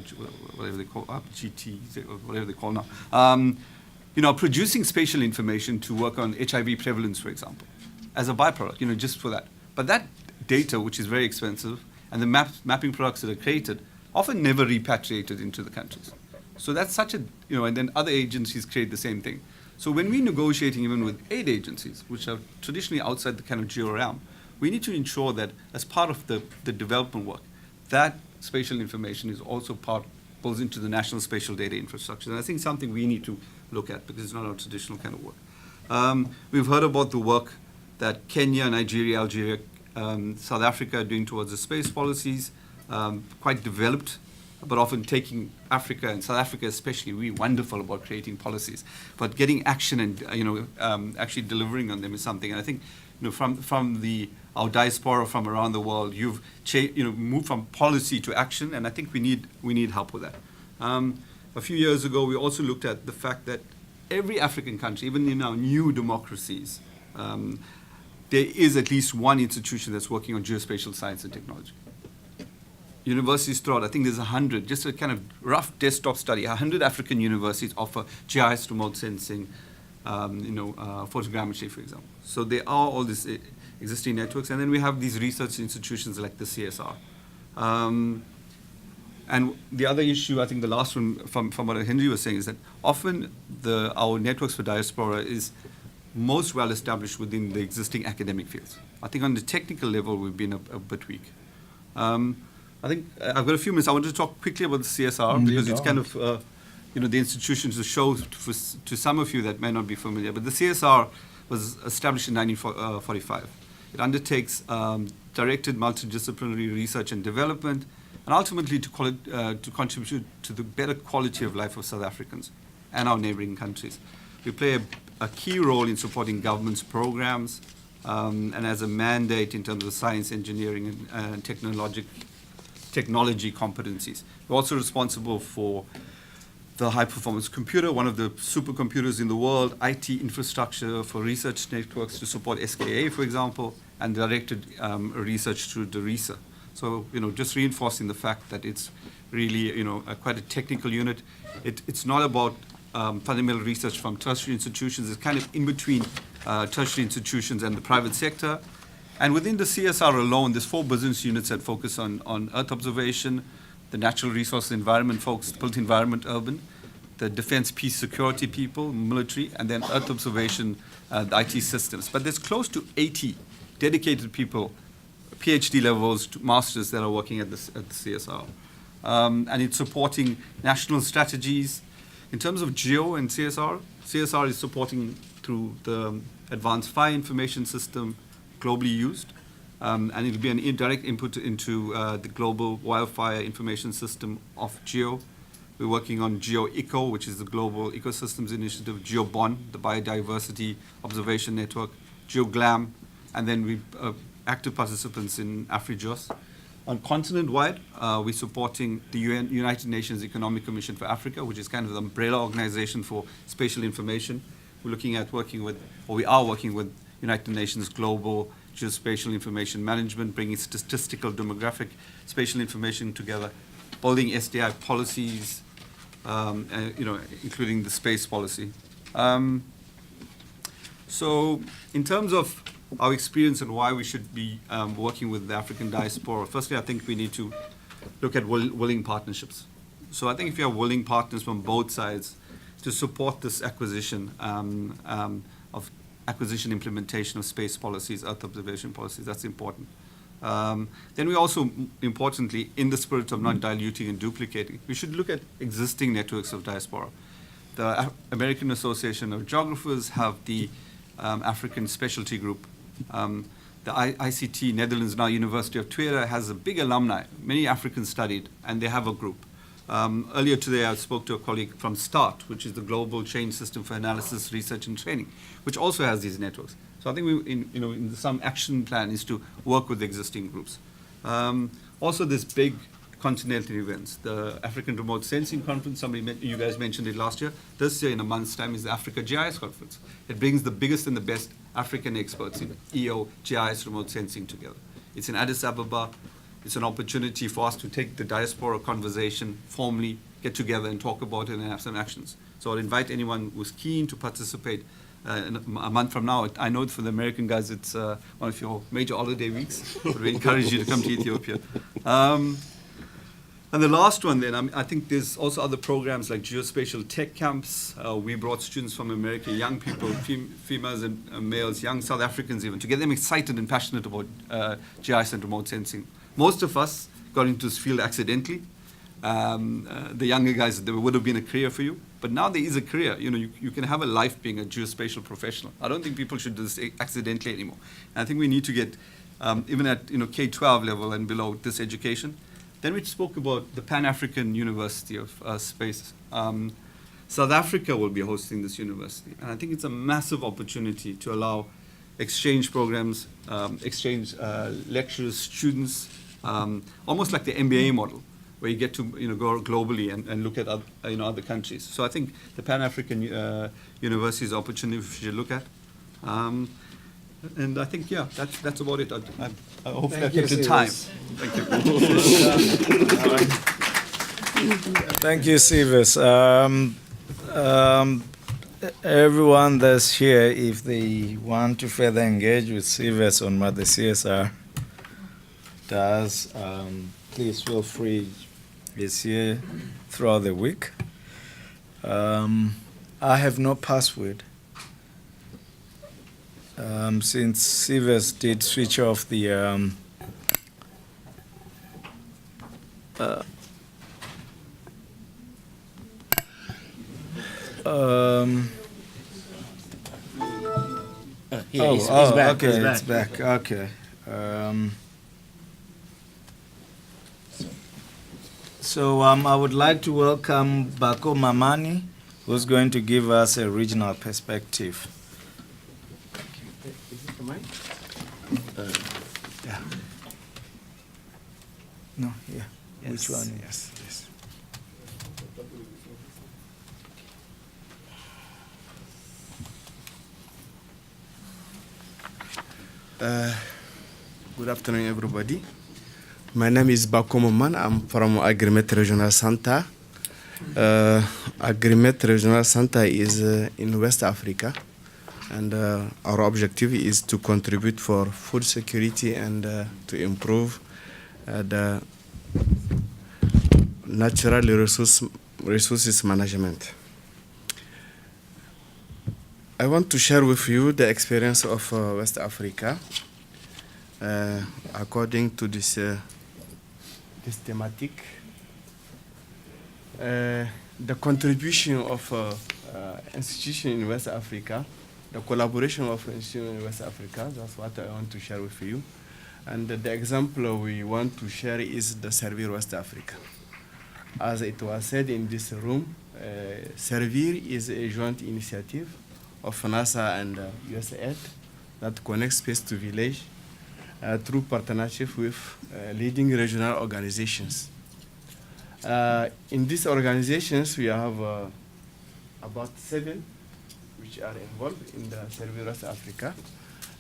whatever they call, GT, or whatever they call now, producing spatial information to work on HIV prevalence, for example, as a byproduct, just for that. But that data, which is very expensive, and the mapping products that are created, often never repatriated into the countries. So that's such a, and then other agencies create the same thing. So when we're negotiating even with aid agencies, which are traditionally outside the kind of geo realm, we need to ensure that as part of the development work, that spatial information is also pulls into the national spatial data infrastructure. And I think something we need to look at, because it's not our traditional kind of work. We've heard about the work that Kenya, Nigeria, Algeria, South Africa are doing towards the space policies, quite developed, but often taking Africa, and South Africa especially, really wonderful about creating policies. But getting action and actually delivering on them is something. And I think from our diaspora from around the world, you've moved from policy to action, and I think we need help with that. A few years ago, we also looked at the fact that every African country, even in our new democracies, there is at least one institution that's working on geospatial science and technology. Universities throughout, I think there's 100, just a kind of rough desktop study, 100 African universities offer GIS remote sensing, photogrammetry, for example. So there are all these existing networks, and then we have these research institutions like the CSR. And the other issue, I think the last one from what Henry was saying, is that often our networks for diaspora is most well established within the existing academic fields. I think on the technical level, we've been a bit weak. I think I've got a few minutes. I want to talk quickly about the CSR because it's kind of, the institution to show to some of you that may not be familiar. But the CSR was established in 1945. It undertakes directed multidisciplinary research and development, and ultimately to contribute to the better quality of life of South Africans and our neighboring countries. We play a key role in supporting government's programs and as a mandate in terms of science, engineering, and technology competencies. We're also responsible for the high-performance computer, one of the supercomputers in the world, IT infrastructure for research networks to support SKA, for example, and directed research through DERISA. So, just reinforcing the fact that it's really, quite a technical unit. It's not about fundamental research from tertiary institutions. It's kind of in between tertiary institutions and the private sector. And within the CSR alone, there's 4 business units that focus on Earth observation, the natural resource environment folks, built environment, urban, the defense, peace, security people, military, and then Earth observation, the IT systems. But there's close to 80 dedicated people, PhD levels to masters, that are working at the CSR. And it's supporting national strategies. In terms of geo and CSR, CSR is supporting through the advanced fire information system, globally used. And it'll be an indirect input into the global wildfire information system of GEO. We're working on GEO-ECO, which is the Global Ecosystems Initiative, GEO-BON, the Biodiversity Observation Network, GEO-GLAM, and then we active participants in AfriGEOSS. On continent-wide, we're supporting the United Nations Economic Commission for Africa, which is kind of the umbrella organization for spatial information. We're looking at we are working with United Nations Global Geospatial Information Management, bringing statistical, demographic, spatial information together, building SDI policies, including the space policy. So in terms of our experience and why we should be working with the African diaspora, firstly, I think we need to look at willing partnerships. So I think if you have willing partners from both sides to support this acquisition of acquisition implementation of space policies, Earth observation policies, that's important. Then we also, importantly, in the spirit of not diluting and duplicating, we should look at existing networks of diaspora. The American Association of Geographers have the African Specialty Group. The ICT, Netherlands now University of Twente, has a big alumni. Many Africans studied, and they have a group. Earlier today, I spoke to a colleague from START, which is the Global Change System for Analysis, Research, and Training, which also has these networks. So I think in some action plan is to work with existing groups. Also, this big continental events, the African Remote Sensing Conference, you guys mentioned it last year. This year, in a month's time, is the AfriGEOSS Conference. It brings the biggest and the best African experts in EO, GIS, remote sensing together. It's in Addis Ababa. It's an opportunity for us to take the diaspora conversation formally, get together and talk about it and have some actions. So I'd invite anyone who's keen to participate a month from now. I know for the American guys it's one of your major holiday weeks, but we encourage you to come to Ethiopia. And the last one then, I think there's also other programs like geospatial tech camps. We brought students from America, young people, females and males, young South Africans even, to get them excited and passionate about GIS and remote sensing. Most of us got into this field accidentally. The younger guys, there would have been a career for you. But now there is a career. You can have a life being a geospatial professional. I don't think people should do this accidentally anymore. And I think we need to get, even at K-12 level and below, this education. Then we spoke about the Pan-African University of Space. South Africa will be hosting this university. And I think it's a massive opportunity to allow exchange programs, exchange lecturers, students, almost like the MBA model, where you get to go globally and look at other countries. So I think the Pan-African University is an opportunity we should look at. And I think, that's about it. I hope I kept the time. Thank you. Thank you, Sivis. everyone that's here, if they want to further engage with CVS on what the CSR does, please feel free. It's here throughout the week. I have no password. Since CVS did switch off the Here, it's back. okay, it's back. it's back. Okay. So I would like to welcome Bako Mamani, who's going to give us a regional perspective. Is it the mic? Yeah. No, yeah. Yes, Which one? Yes, yes. Good afternoon, everybody. My name is Bako Man. I'm from Agrimetre Regional Center. Agrimetre Regional Center is in West Africa, and our objective is to contribute for food security and to improve the natural resources management. I want to share with you the experience of West Africa according to this thematic. The contribution of institutions in West Africa, the collaboration of institutions in West Africa, that's what I want to share with you. And the example we want to share is the Servir West Africa. As it was said in this room, Servir is a joint initiative of NASA and USAID that connects space to village through partnership with leading regional organizations. In these organizations, we have about 7 which are involved in the Servir West Africa.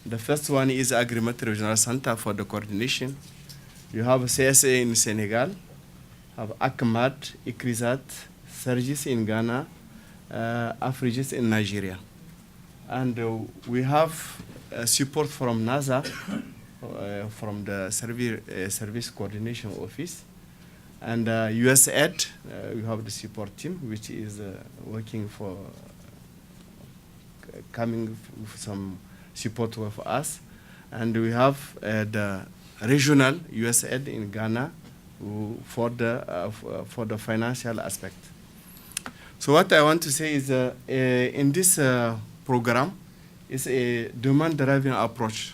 The first one is Agrimetre Regional Center for the coordination. You have CSA in Senegal, have ACMAD, ICRISAT, SERGIS in Ghana, AfriGEOSS in Nigeria. And we have support from NASA, from the Service Coordination Office. And USAID, we have the support team, which is working for coming with some support with us. And we have the regional USAID in Ghana for the financial aspect. So what I want to say is in this program is a demand-driven approach.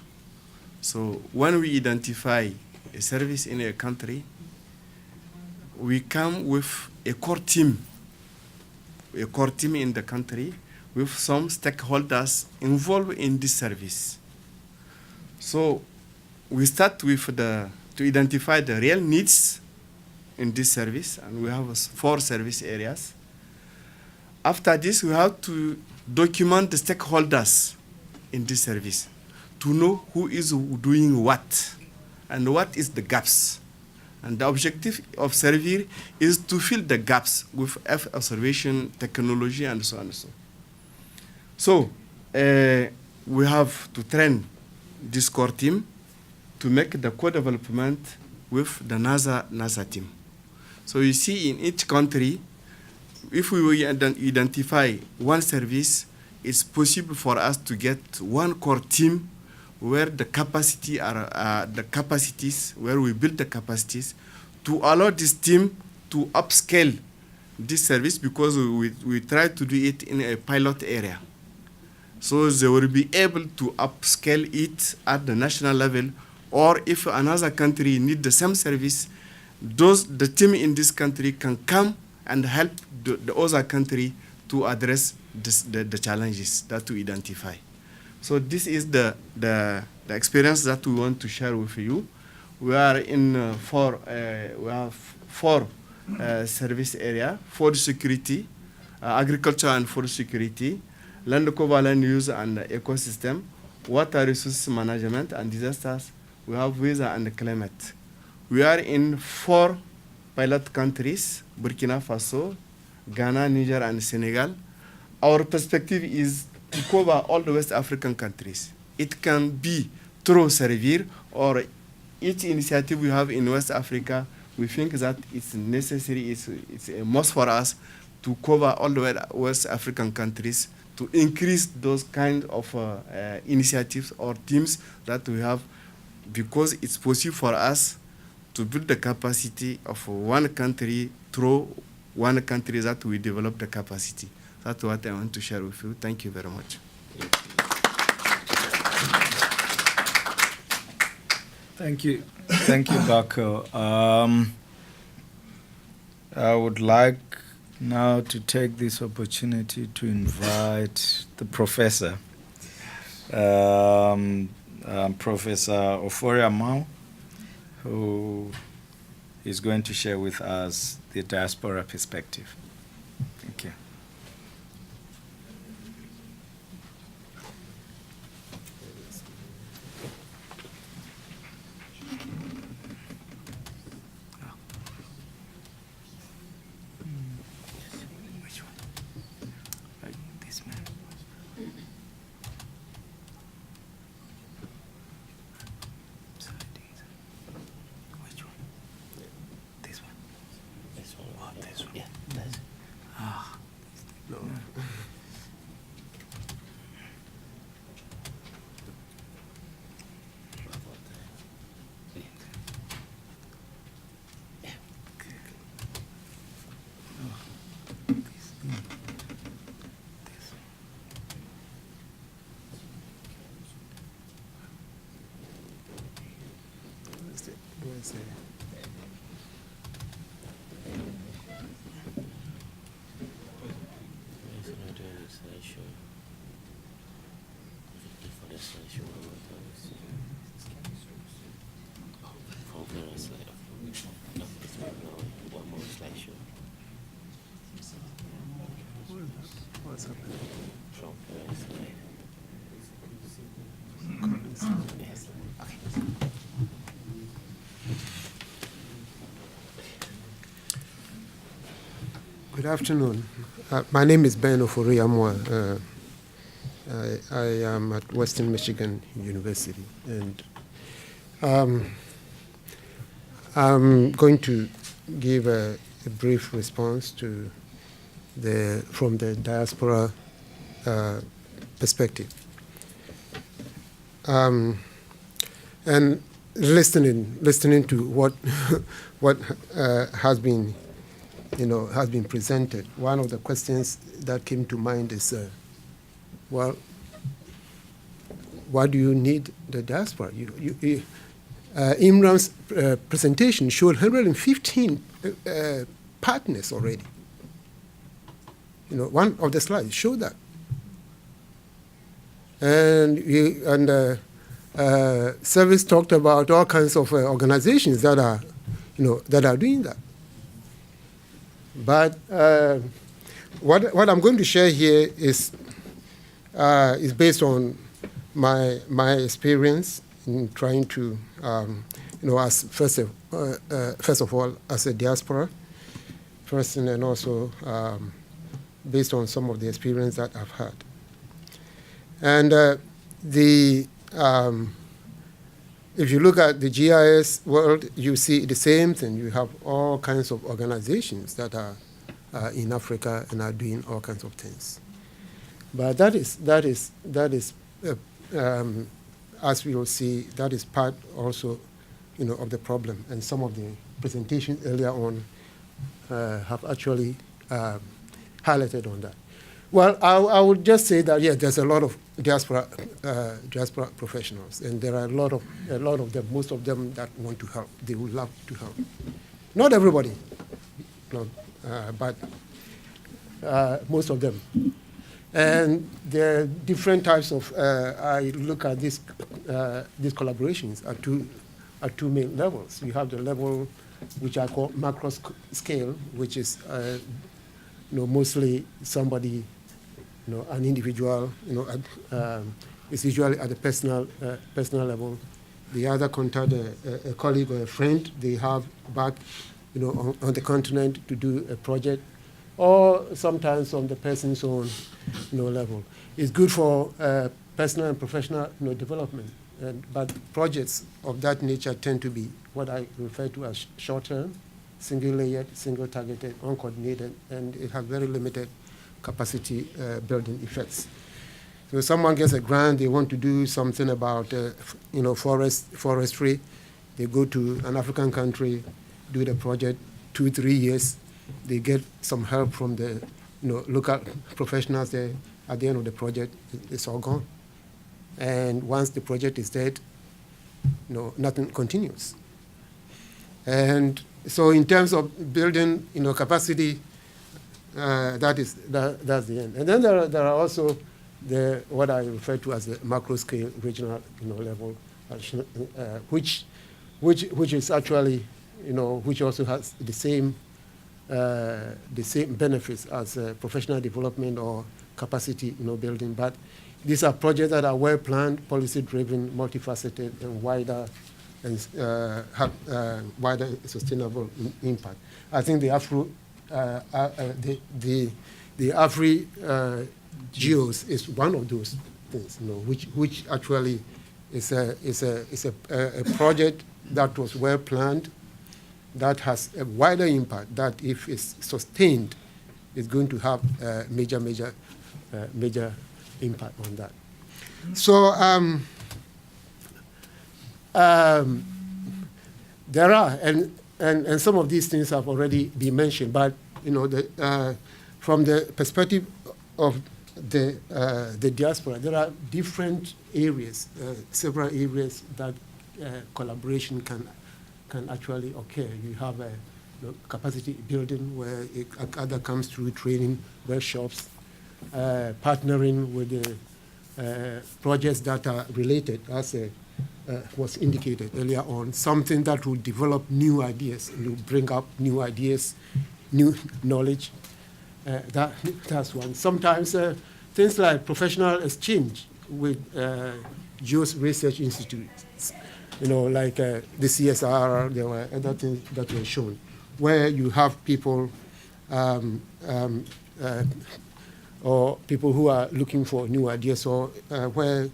So when we identify a service in a country, we come with a core team in the country with some stakeholders involved in this service. So we start with to identify the real needs in this service, and we have 4 service areas. After this, we have to document the stakeholders in this service to know who is doing what and what is the gaps. And the objective of Servir is to fill the gaps with Earth observation technology and so on and so on. So we have to train this core team to make the co-development with the NASA team. So you see, in each country, if we identify one service, it's possible for us to get one core team where the capacity are the capacities, where we build the capacities to allow this team to upscale this service, because we try to do it in a pilot area. So they will be able to upscale it at the national level, or if another country needs the same service, the team in this country can come and help the other country to address the challenges that we identify. So this is the experience that we want to share with you. We are in we have 4 service area: food security, agriculture and food security, land cover, land use and ecosystem, water resources management and disasters. We have weather and climate. We are in 4 pilot countries: Burkina Faso, Ghana, Niger and Senegal. our perspective is to cover all the West African countries. It can be through Servir or each initiative we have in West Africa. We think that it's necessary, it's a must for us to cover all the West African countries to increase those kind of initiatives or teams that we have, because it's possible for us to build the capacity of one country through one country that we develop the capacity. That's what I want to share with you. Thank you very much. Thank you, Bako. I would like now to take this opportunity to invite the professor, Professor Oforia Mao, who is going to share with us the diaspora perspective. Thank you. Good afternoon. My name is Ben Oforiamwa. I am at Western Michigan University, and I'm going to give a brief response to from the diaspora perspective. And listening to what has been presented, one of the questions that came to mind is, well, why do you need the diaspora? Imran's presentation showed 115 partners already. One of the slides showed that. And Service talked about all kinds of organizations that are doing that. But what I'm going to share here is based on my experience in trying to, as first of all, as a diaspora person, and also based on some of the experience that I've had. And if you look at the GIS world, you see the same thing. You have all kinds of organizations that are in Africa and are doing all kinds of things. But that is as we will see, that is part also, of the problem. And some of the presentations earlier on have actually highlighted on that. Well, I would just say that, yeah, there's a lot of diaspora professionals, and there are a lot of them, most of them that want to help. They would love to help. Not everybody, but most of them. And there are different types of. I look at these collaborations at two main levels. You have the level which I call macro scale, which is mostly somebody. An individual, is usually at the personal level. The other contact a colleague or a friend they have back, on the continent to do a project, or sometimes on the person's own level. It's good for personal and professional development. But projects of that nature tend to be what I refer to as short-term, single-layered, single-targeted, uncoordinated, and it has very limited capacity building effects. So someone gets a grant, they want to do something about forestry. They go to an African country, do the project, 2-3 years. They get some help from the local professionals there. At the end of the project, it's all gone. And once the project is dead, nothing continues. And so in terms of building capacity, that's the end. And then there are also what I refer to as the macro scale regional level, which is actually which also has the same benefits as professional development or capacity building. But these are projects that are well planned, policy driven, multifaceted, and wider have wider sustainable impact. I think the AfriGEOSS is one of those things, which actually is a project that was well planned, that has a wider impact, that if it's sustained, is going to have a major impact on that. So there are, and some of these things have already been mentioned, but from the perspective of the diaspora, there are different areas, several areas that collaboration can actually occur. You have a capacity building where it either comes through training, workshops, partnering with the projects that are related, as was indicated earlier on, something that will develop new ideas, bring up new ideas, new knowledge. That's one. Sometimes things like professional exchange with Geos research institutes, like the CSR, there were other things that were shown, where you have people or people who are looking for new ideas, or where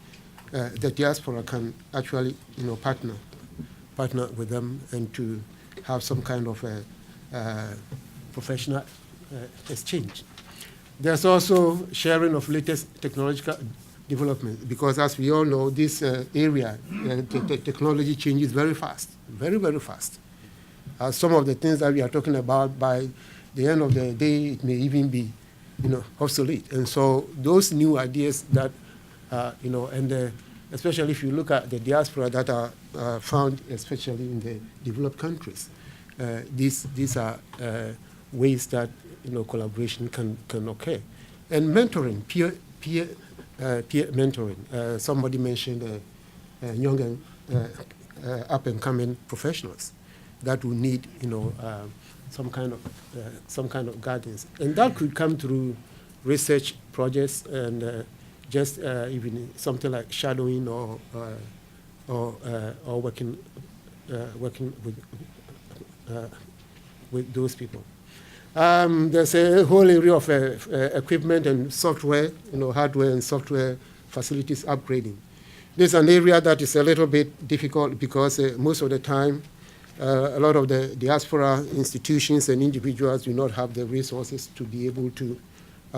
the diaspora can actually, partner with them and to have some kind of a professional exchange. There's also sharing of latest technological development, because as we all know, this area, the technology changes very fast, very, very fast. Some of the things that we are talking about, by the end of the day, it may even be obsolete. And so those new ideas that, and especially if you look at the diaspora that are found, especially in the developed countries, these are ways that collaboration can occur. And mentoring, peer mentoring. Somebody mentioned young and up-and-coming professionals that will need, some kind of guidance, and that could come through research projects and just even something like shadowing or working with those people. There's a whole area of equipment and software, hardware and software facilities upgrading. This is an area that is a little bit difficult because most of the time, a lot of the diaspora institutions and individuals do not have the resources to be able to,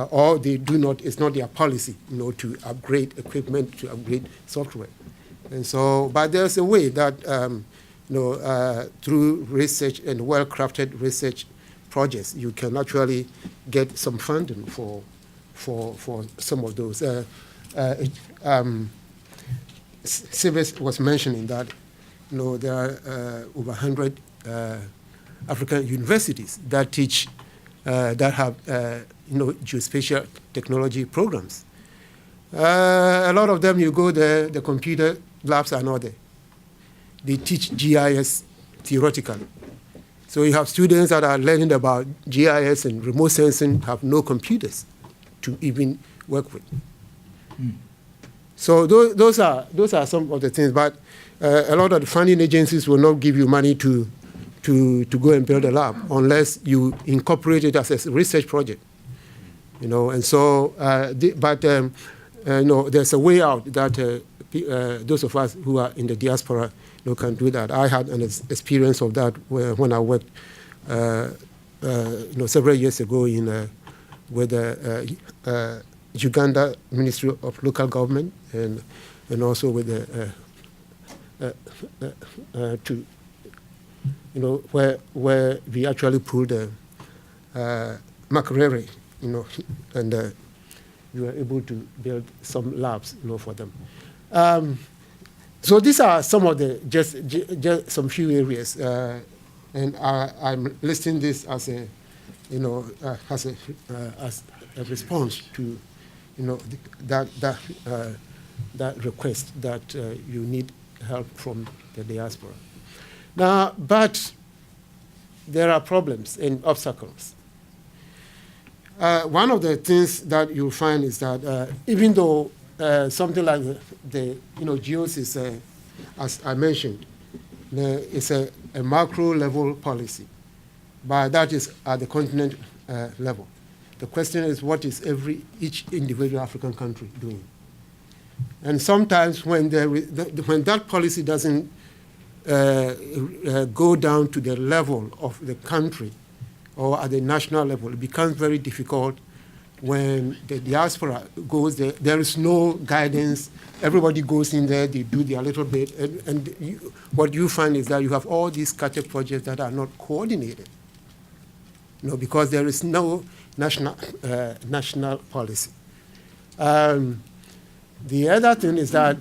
or they do not, it's not their policy, to upgrade equipment, to upgrade software. And so, but there's a way that, through research and well-crafted research projects, you can actually get some funding for some of those. Sylvester was mentioning that there are over 100 African universities that teach, that have geospatial technology programs. A lot of them, you go there, the computer labs are not there. They teach GIS theoretically. So you have students that are learning about GIS and remote sensing, have no computers to even work with. So those are some of the things, but a lot of the funding agencies will not give you money to to go and build a lab unless you incorporate it as a research project. And so, there's a way out that those of us who are in the diaspora can do that. I had an experience of that when I worked several years ago with the Uganda Ministry of Local Government and also with where we actually pulled Makerere, and we were able to build some labs, for them. So these are some of the just some few areas, and I'm listing this as a as a response to that request that you need help from the diaspora. Now, but there are problems and obstacles. One of the things that you'll find is that even though something like the GEOS is, as I mentioned, it's a macro level policy, but that is at the continent level. The question is, what is each individual African country doing? And sometimes when that policy doesn't go down to the level of the country or at the national level, it becomes very difficult when the diaspora goes there. There is no guidance. Everybody goes in there, they do their little bit, and what you find is that you have all these scattered projects that are not coordinated, because there is no national policy. The other thing is that,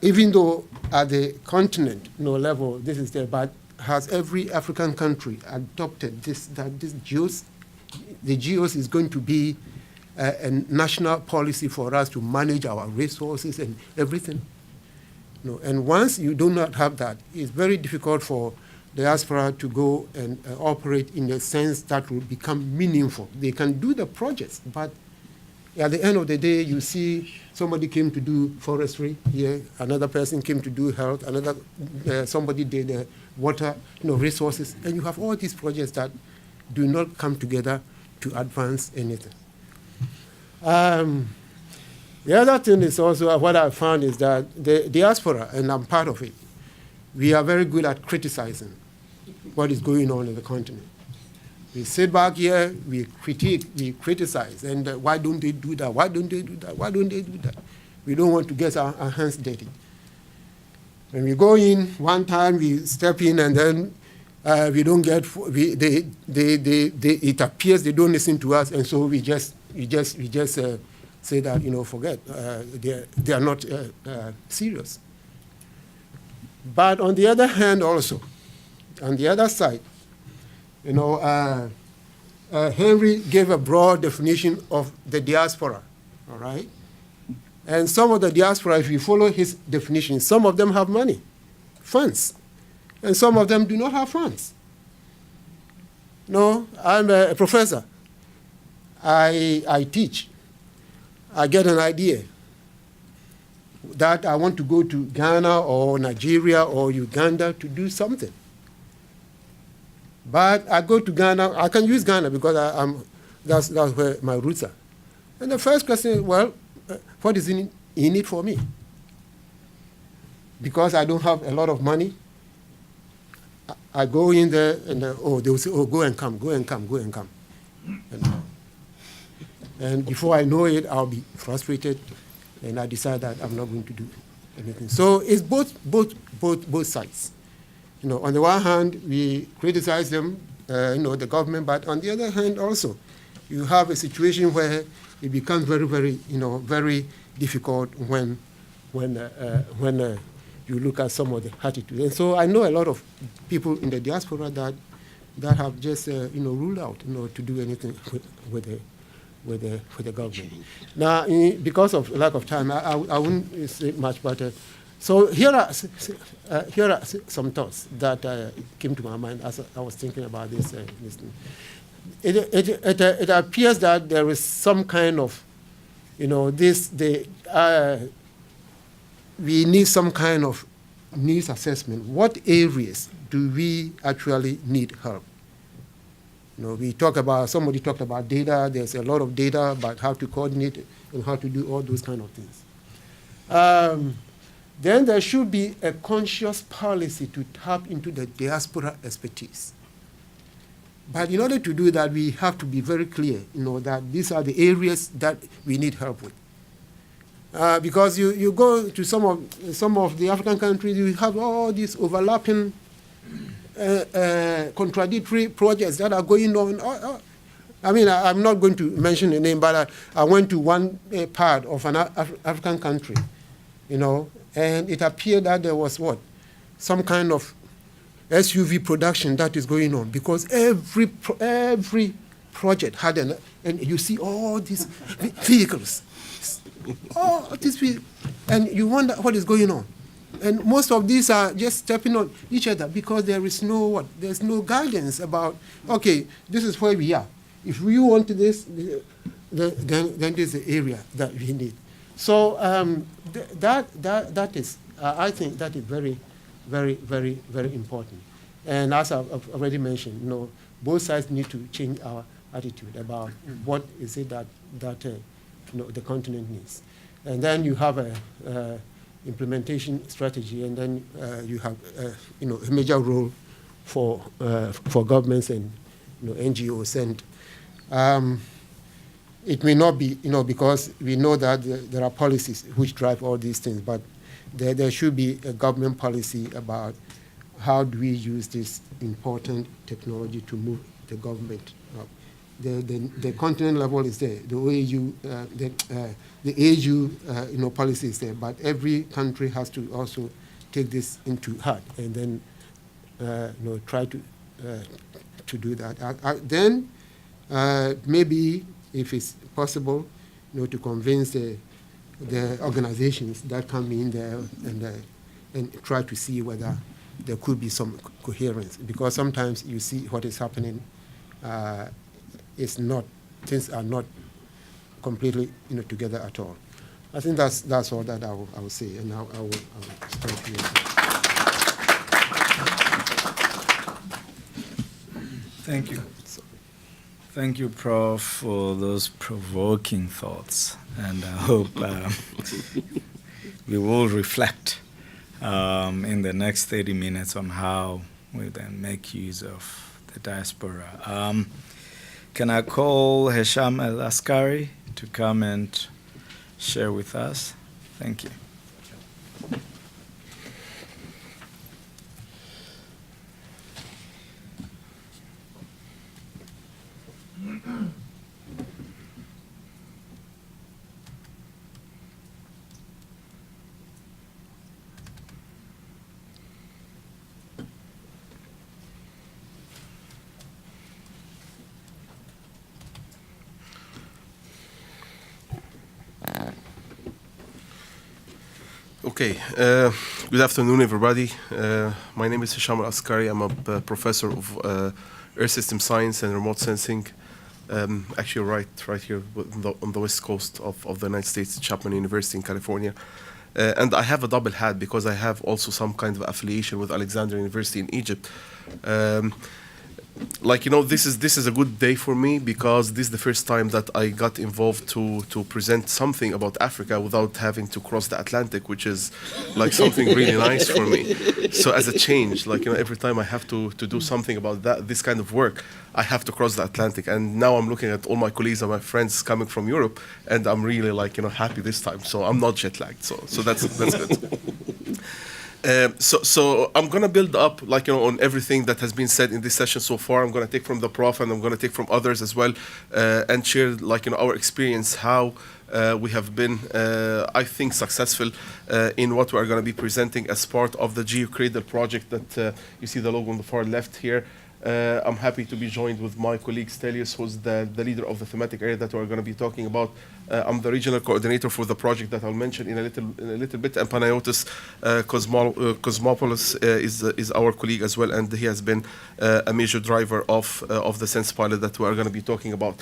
even though at the continent level this is there, but has every African country adopted the GEOS is going to be a national policy for us to manage our resources and everything? And once you do not have that, it's very difficult for diaspora to go and operate in a sense that will become meaningful. They can do the projects, but at the end of the day, you see somebody came to do forestry here, another person came to do health, somebody did water, resources, and you have all these projects that do not come together to advance anything. The other thing is also what I found is that the diaspora, and I'm part of it, we are very good at criticizing what is going on in the continent. We sit back here, we critique, we criticize, and why don't they do that? Why don't they do that? Why don't they do that? We don't want to get our hands dirty. When we go in, one time we step in, and then we don't get. It appears they don't listen to us, and so we just say that forget. They are not serious. But on the other hand, also, on the other side, Henry gave a broad definition of the diaspora, all right? And some of the diaspora, if you follow his definition, some of them have money, funds, and some of them do not have funds. I'm a professor. I teach. I get an idea that I want to go to Ghana or Nigeria or Uganda to do something. But I go to Ghana, I can use Ghana because that's where my roots are. And the first question is, well, what is in it for me? Because I don't have a lot of money, I go in there and they will say, go and come, go and come, go and come. And before I know it, I'll be frustrated, and I decide that I'm not going to do anything. So it's both sides. On the one hand, we criticize them, the government, but on the other hand, also, you have a situation where it becomes very, very, very difficult when you look at some of the attitudes. And so I know a lot of people in the diaspora that have just, ruled out, to do anything with the government. Now, because of lack of time, I wouldn't say much, but. So here are some thoughts that came to my mind as I was thinking about this. It appears that there is some kind of, we need some kind of needs assessment, what areas do we actually need help? You know, somebody talked about data. There's a lot of data about how to coordinate it and how to do all those kind of things. Then there should be a conscious policy to tap into the diaspora expertise. But in order to do that, we have to be very clear, you know, that these are the areas that we need help with. Because you go to some of the African countries, you have all these overlapping, contradictory projects that are going on. I mean, I'm not going to mention the name, but I went to one part of an African country, you know, and it appeared that there was some kind of SUV production that is going on, because every project had and you see all these vehicles, and you wonder what is going on. And most of these are just stepping on each other because there's no guidance about, okay, this is where we are. If we want this, then this is the area that we need. So that is, I think that is very, very, very, very important. And as I've already mentioned, you know, both sides need to change our attitude about what is it that you know, the continent needs. And then you have a implementation strategy, and then you have you know, a major role for governments and, you know, NGOs. And it may not be, you know, because we know that there are policies which drive all these things, but there should be a government policy about how do we use this important technology to move the government up. The continent level is there. The OAU, the AU, you know, policy is there. But every country has to also take this into heart and then, you know, try to do that. Then maybe, if it's possible, you know, to convince the organizations that come in there and try to see whether there could be some coherence, because sometimes you see what is happening. Things are not completely, you know, together at all. I think that's all that I will say, and I will stop here. Thank you. Thank you, Prof, for those provoking thoughts, and I hope we will reflect in the next 30 minutes on how we then make use of the diaspora. Can I call Hesham El-Askari to come and share with us? Thank you. Okay, good afternoon, everybody. My name is Hesham Al-Askari. I'm a professor of Earth System Science and Remote Sensing, actually right here on the west coast of the United States, Chapman University in California. And I have a double hat because I have also some kind of affiliation with Alexandria University in Egypt. Like, you know, this is a good day for me because this is the first time that I got involved to present something about Africa without having to cross the Atlantic, which is like something really nice for me. So as a change, like, you know, every time I have to do something about this kind of work, I have to cross the Atlantic. And now I'm looking at all my colleagues and my friends coming from Europe, and I'm really, like, you know, happy this time. So I'm not jet lagged. So that's good. So I'm going to build up, like, you know, on everything that has been said in this session so far. I'm going to take from the prof and I'm going to take from others as well, and share, like, you know, our experience, how we have been, I think, successful in what we are going to be presenting as part of the GeoCradle project that you see the logo on the far left here. I'm happy to be joined with my colleague Stelios, who's the leader of the thematic area that we're going to be talking about I'm the regional coordinator for the project that I'll mention in a little bit, and Panayotis Cosmopoulos is our colleague as well, and he has been a major driver of the Sense pilot that we are going to be talking about.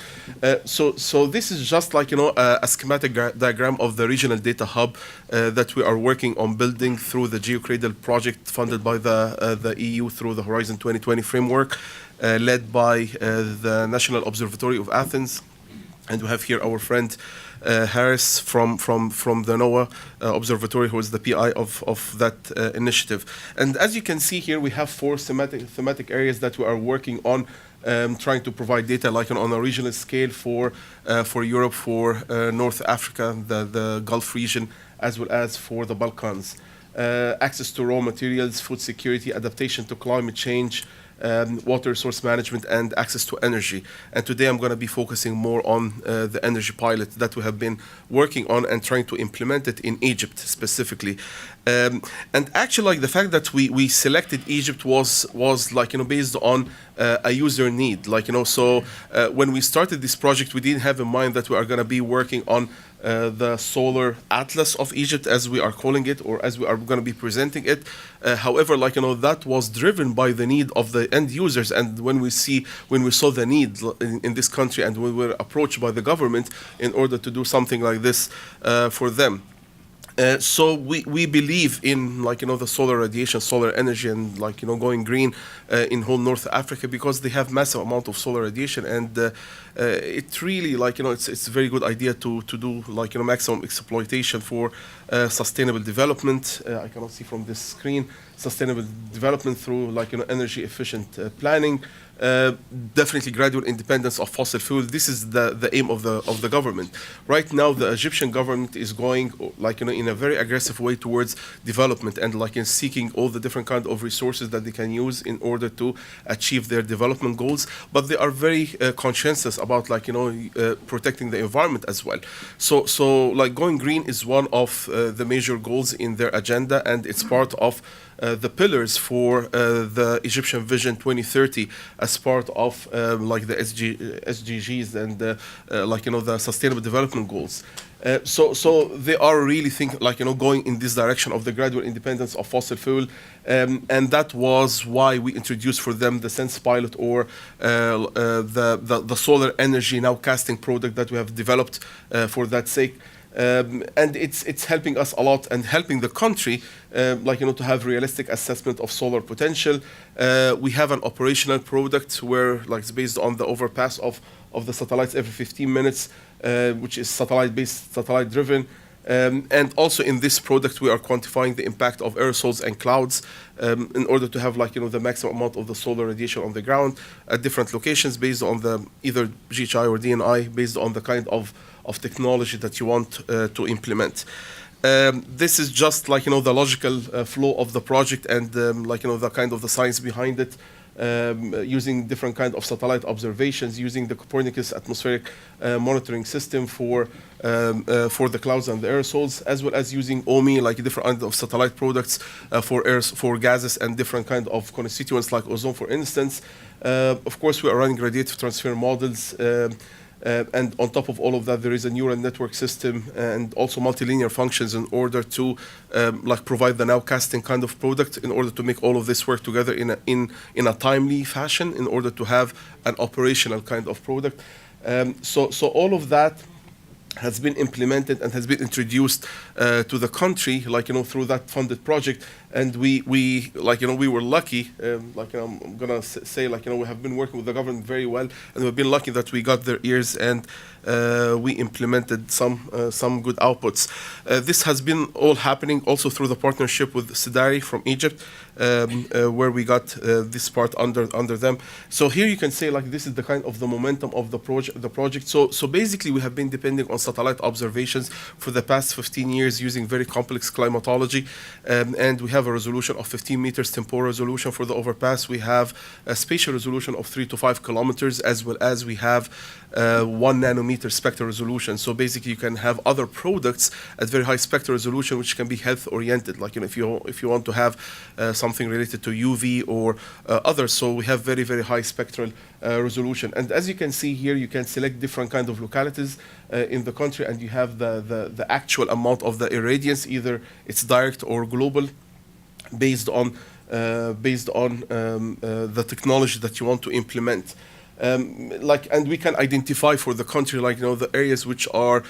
So this is just like a schematic diagram of the regional data hub that we are working on building through the GeoCradle project funded by the EU through the Horizon 2020 framework, led by the National Observatory of Athens. And we have here our friend Harris from the NOAA Observatory, who is the PI of that initiative. And as you can see here, we have 4 thematic areas that we are working on, trying to provide data like on a regional scale for Europe, for North Africa, the Gulf region, as well as for the Balkans. Access to raw materials, food security, adaptation to climate change, water resource management, and access to energy. And today I'm going to be focusing more on the energy pilot that we have been working on and trying to implement it in Egypt specifically. And actually, like, the fact that we selected Egypt was like, based on a user need. Like, so when we started this project, we didn't have in mind that we are going to be working on the solar atlas of Egypt, as we are calling it, or as we are going to be presenting it. However, like, that was driven by the need of the end users. And when we saw the need in this country, and we were approached by the government in order to do something like this for them. So we believe in, like, the solar radiation, solar energy, and, like, going green in whole North Africa, because they have massive amount of solar radiation, and it really, like, it's a very good idea to do, like, maximum exploitation for sustainable development. I cannot see from this screen. Sustainable development through, like, energy efficient planning. Definitely gradual independence of fossil fuel. This is the aim of the government. Right now, the Egyptian government is going, like, in a very aggressive way towards development, and, like, in seeking all the different kind of resources that they can use in order to achieve their development goals. But they are very conscientious about, like, protecting the environment as well. So like, going green is one of the major goals in their agenda, and it's part of the pillars for the Egyptian Vision 2030 as part of like the SDGs and like, the Sustainable Development Goals. So they are really thinking, like, going in this direction of the gradual independence of fossil fuel, and that was why we introduced for them the Sense pilot, or the solar energy nowcasting product that we have developed for that sake. And it's helping us a lot, and helping the country, like, to have realistic assessment of solar potential. We have an operational product where, like, it's based on the overpass of the satellites every 15 minutes, which is satellite-based, satellite-driven. And also in this product, we are quantifying the impact of aerosols and clouds in order to have, like, the maximum amount of the solar radiation on the ground at different locations, based on the either GHI or DNI, based on the kind of technology that you want to implement. This is just, like, the logical flow of the project, and like, the kind of the science behind it. Using different kind of satellite observations, using the Copernicus atmospheric monitoring system for the clouds and the aerosols, as well as using OMI, like different kind of satellite products for gases and different kind of constituents like ozone, for instance. Of course, we are running radiative transfer models. And on top of all of that, there is a neural network system and also multilinear functions in order to like, provide the nowcasting kind of product, in order to make all of this work together in a timely fashion, in order to have an operational kind of product. So all of that has been implemented and has been introduced to the country, like, through that funded project. And we like, we were lucky, like, I'm gonna say, like, we have been working with the government very well, and we've been lucky that we got their ears, and we implemented some good outputs. This has been all happening also through the partnership with Sidari from Egypt, where we got this part under them. So here you can say, like, this is the kind of the momentum of the project. So basically, we have been depending on satellite observations for the past 15 years, using very complex climatology, and we have have a resolution of 15 meters temporal resolution for the overpass. We have a spatial resolution of 3 to 5 kilometers, as well as we have 1 nanometer spectral resolution. So basically, you can have other products at very high spectral resolution, which can be health oriented. Like, if you want to have something related to UV or others. So we have very, very high spectral resolution. And as you can see here, you can select different kind of localities in the country, and you have the actual amount of the irradiance, either it's direct or global, based on the technology that you want to implement. And we can identify for the country, the areas which are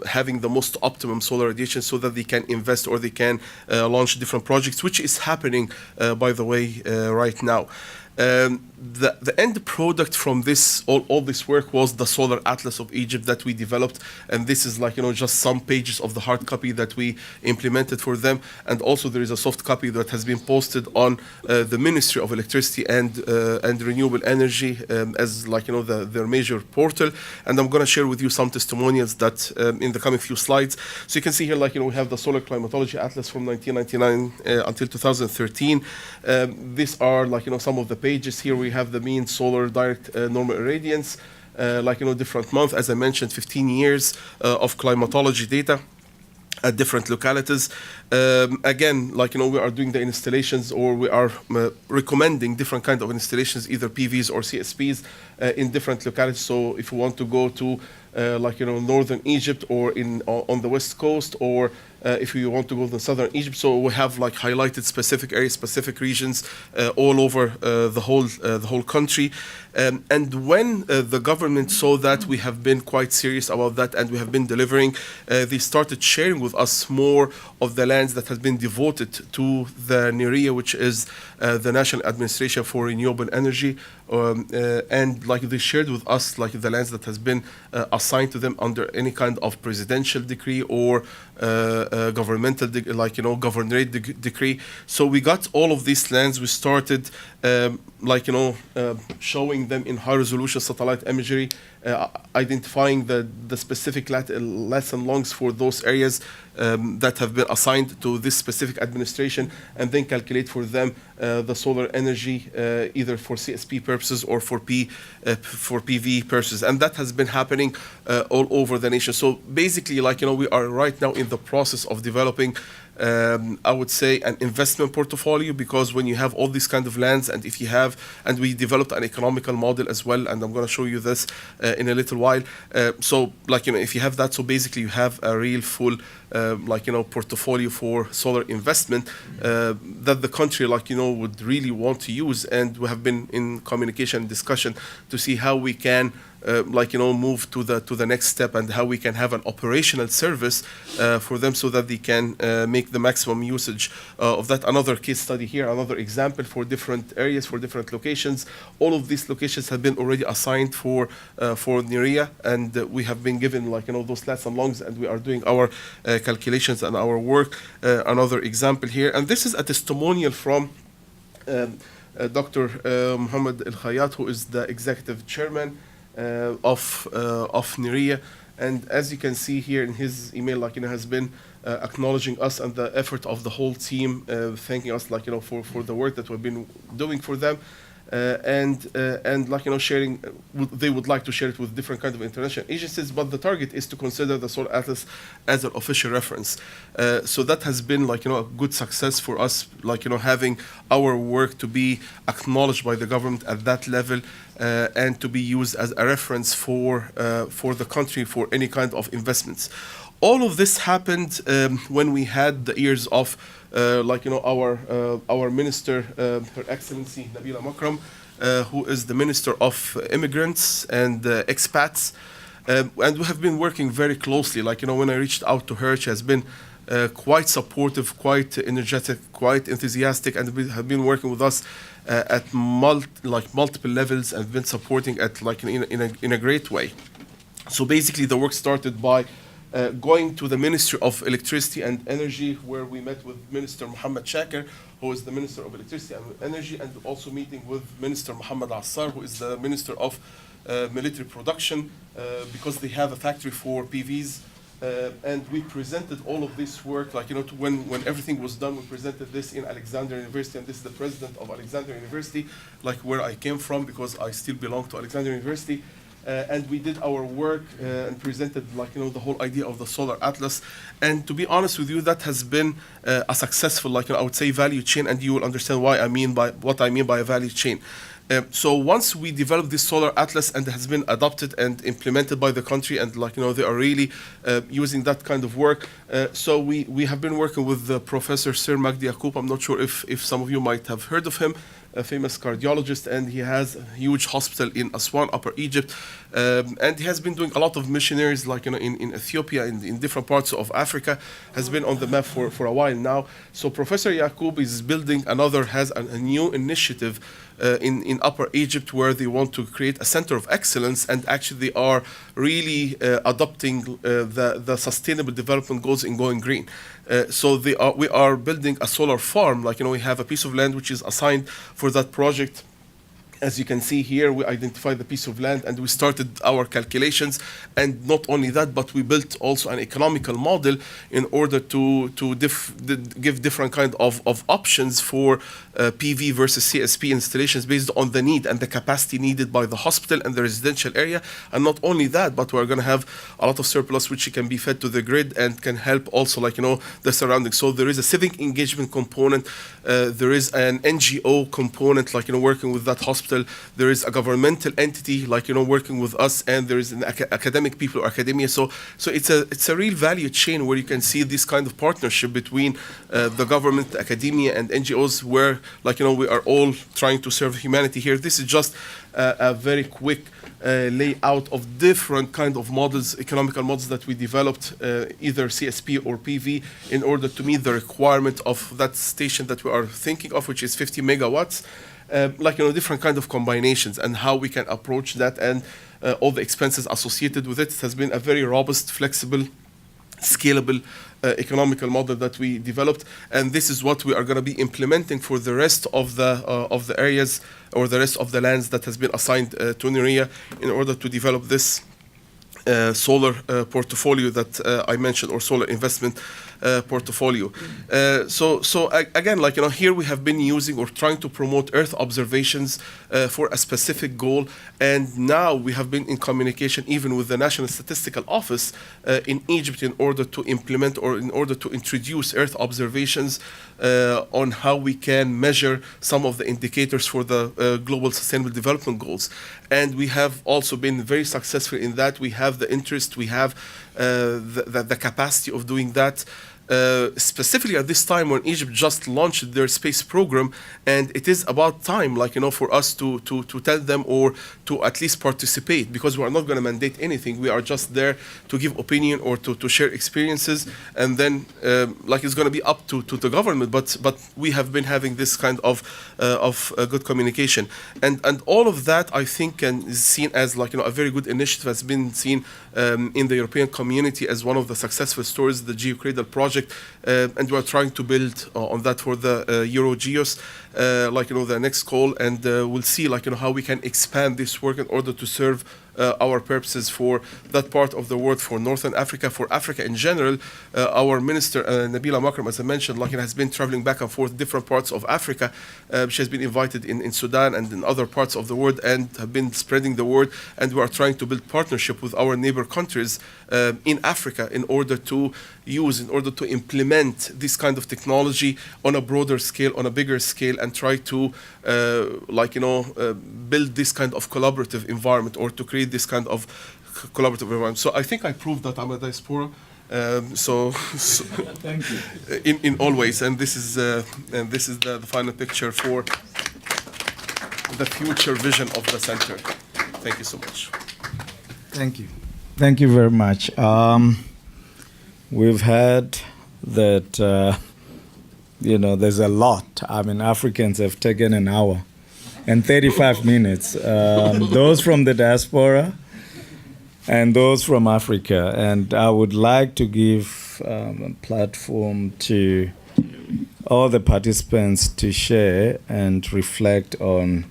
having the most optimum solar radiation, so that they can invest or they can launch different projects, which is happening, by the way, right now. The end product from this, all this work, was the Solar Atlas of Egypt that we developed, and this is just some pages of the hard copy that we implemented for them, and also there is a soft copy that has been posted on the Ministry of Electricity and Renewable Energy as their major portal, and I'm going to share with you some testimonials that in the coming few slides. So you can see here, we have the Solar Climatology Atlas from 1999 until 2013. These are some of the pages. Here we have the mean solar direct normal irradiance, different months. As I mentioned, 15 years of climatology data at different localities. Again, we are doing the installations, or we are recommending different kind of installations, either PVs or CSPs in different localities. So if you want to go to northern Egypt, or on the west coast, or if you want to go to southern Egypt, so we have highlighted specific areas, specific regions all over the whole country. And when the government saw that we have been quite serious about that and we have been delivering, they started sharing with us more of the lands that has been devoted to the NEREA, which is the National Administration for Renewable Energy, and they shared with us the lands that has been assigned to them under any kind of presidential decree or governmental, governorate decree. So we got all of these lands. We started, showing them in high resolution satellite imagery, identifying the specific lesson longs for those areas that have been assigned to this specific administration, and then calculate for them the solar energy, either for CSP purposes or for PV purposes. And that has been happening all over the nation. So basically, we are right now in the process of developing, I would say, an investment portfolio, because when you have all these kind of lands, and if you have, and we developed an economical model as well, and I'm going to show you this in a little while. So if you have that, so basically you have a real full portfolio for solar investment that the country would really want to use. And we have been in communication and discussion to see how we can move to the next step, and how we can have an operational service for them, so that they can make the maximum usage of that. Another case study here, another example for different areas, for different locations. All of these locations have been already assigned for NEREA, and we have been given those lesson longs, and we are doing our calculations and our work. Another example here, and this is a testimonial from Dr. Mohammed El Khayat, who is the executive chairman of NEREA. And as you can see here in his email, has been acknowledging us and the effort of the whole team, thanking us for the work that we've been doing for them, and sharing. They would like to share it with different kind of international agencies, but the target is to consider the Solar Atlas as an official reference. So that has been a good success for us, having our work to be acknowledged by the government at that level, and to be used as a reference for the country for any kind of investments. All of this happened when we had the ears of our minister, Her Excellency Nabila Makram, who is the Minister of Immigrants and Expats. And we have been working very closely. When I reached out to her, she has been quite supportive, quite energetic, quite enthusiastic, and we have been working with us at multiple levels, and been supporting in a great way. So basically, the work started by going to the Ministry of Electricity and Energy, where we met with Minister Mohammed Shaker, who is the Minister of Electricity and Energy, and also meeting with Minister Mohammed Assar, who is the Minister of Military Production, because they have a factory for PVs And we presented all of this work, like, when everything was done, we presented this in Alexandria University, and this is the president of Alexandria University, like where I came from, because I still belong to Alexandria University. And we did our work and presented, like, the whole idea of the solar atlas. And to be honest with you, that has been a successful, like, I would say, value chain, and you will understand what I mean by a value chain. So once we developed this solar atlas and it has been adopted and implemented by the country, and, like, they are really using that kind of work. So we have been working with Professor Sir Magdi Yaqub. I'm not sure if some of you might have heard of him, a famous cardiologist, and he has a huge hospital in Aswan, Upper Egypt. And he has been doing a lot of missionaries, like, in Ethiopia, in different parts of Africa, has been on the map for a while now. So Professor Yaqub is building has a new initiative in Upper Egypt, where they want to create a center of excellence, and actually they are really adopting the sustainable development goals in going green. So we are building a solar farm, like, we have a piece of land which is assigned for that project. As you can see here, we identified the piece of land and we started our calculations. And not only that, but we built also an economical model in order to give different kind of options for PV versus CSP installations based on the need and the capacity needed by the hospital and the residential area. And not only that, but we're going to have a lot of surplus which can be fed to the grid and can help also, like, the surroundings. So there is a civic engagement component. There is an NGO component, like, working with that hospital. There is a governmental entity, like, working with us, and there is an academic people or academia. So it's a real value chain where you can see this kind of partnership between the government, academia, and NGOs, where, like, we are all trying to serve humanity here. This is just a very quick layout of different kind of models, economical models that we developed, either CSP or PV, in order to meet the requirement of that station that we are thinking of, which is 50 megawatts. Like, different kind of combinations and how we can approach that, and all the expenses associated with it. It has been a very robust, flexible, scalable economical model that we developed, and this is what we are going to be implementing for the rest of the areas, or the rest of the lands that has been assigned to NURIA, in order to develop this solar portfolio that I mentioned, or solar investment portfolio. So again, like, here we have been using or trying to promote Earth observations for a specific goal, and now we have been in communication even with the National Statistical Office in Egypt, in order to implement or in order to introduce Earth observations on how we can measure some of the indicators for the Global Sustainable Development Goals. And we have also been very successful in that. We have the interest, we have the capacity of doing that. Specifically at this time when Egypt just launched their space program, and it is about time, like, for us to tell them, or to at least participate, because we are not going to mandate anything. We are just there to give opinion or to share experiences, and then like, it's going to be up to the government. But we have been having this kind of good communication, and all of that, I think, is seen as, like, a very good initiative. Has been seen in the European community as one of the successful stories, the GeoCradle project. And we are trying to build on that for the AfriGEOSS, like, the next call, and we'll see, like, how we can expand this work in order to serve our purposes for that part of the world, for Northern Africa, for Africa in general. Our minister, Nabila Makram, as I mentioned, like, has been traveling back and forth different parts of Africa. She has been invited in Sudan and in other parts of the world, and have been spreading the word. And we are trying to build partnership with our neighbor countries in Africa in order to implement this kind of technology on a broader scale, on a bigger scale, and try to build this kind of collaborative environment, or to create this kind of collaborative environment. So I think I proved that I'm a diaspora. So Thank you. In all ways, and this is the final picture for the future vision of the center. Thank you so much. Thank you. Thank you very much. We've heard that, there's a lot. I mean, Africans have taken an hour and 35 minutes. Those from the diaspora and those from Africa. And I would like to give a platform to all the participants to share and reflect on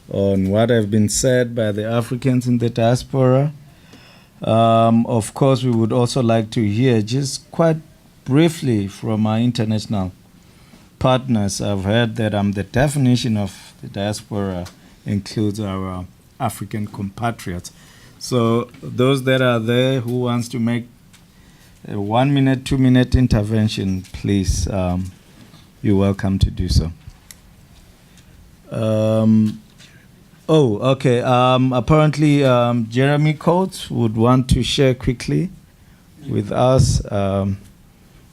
what have been said by the Africans in the diaspora, Of course, we would also like to hear just quite briefly from our international partners. I've heard that the definition of the diaspora includes our African compatriots. So those that are there who wants to make a 1 minute, 2 minute intervention, please, you're welcome to do so. Apparently, Jeremy Coates would want to share quickly with us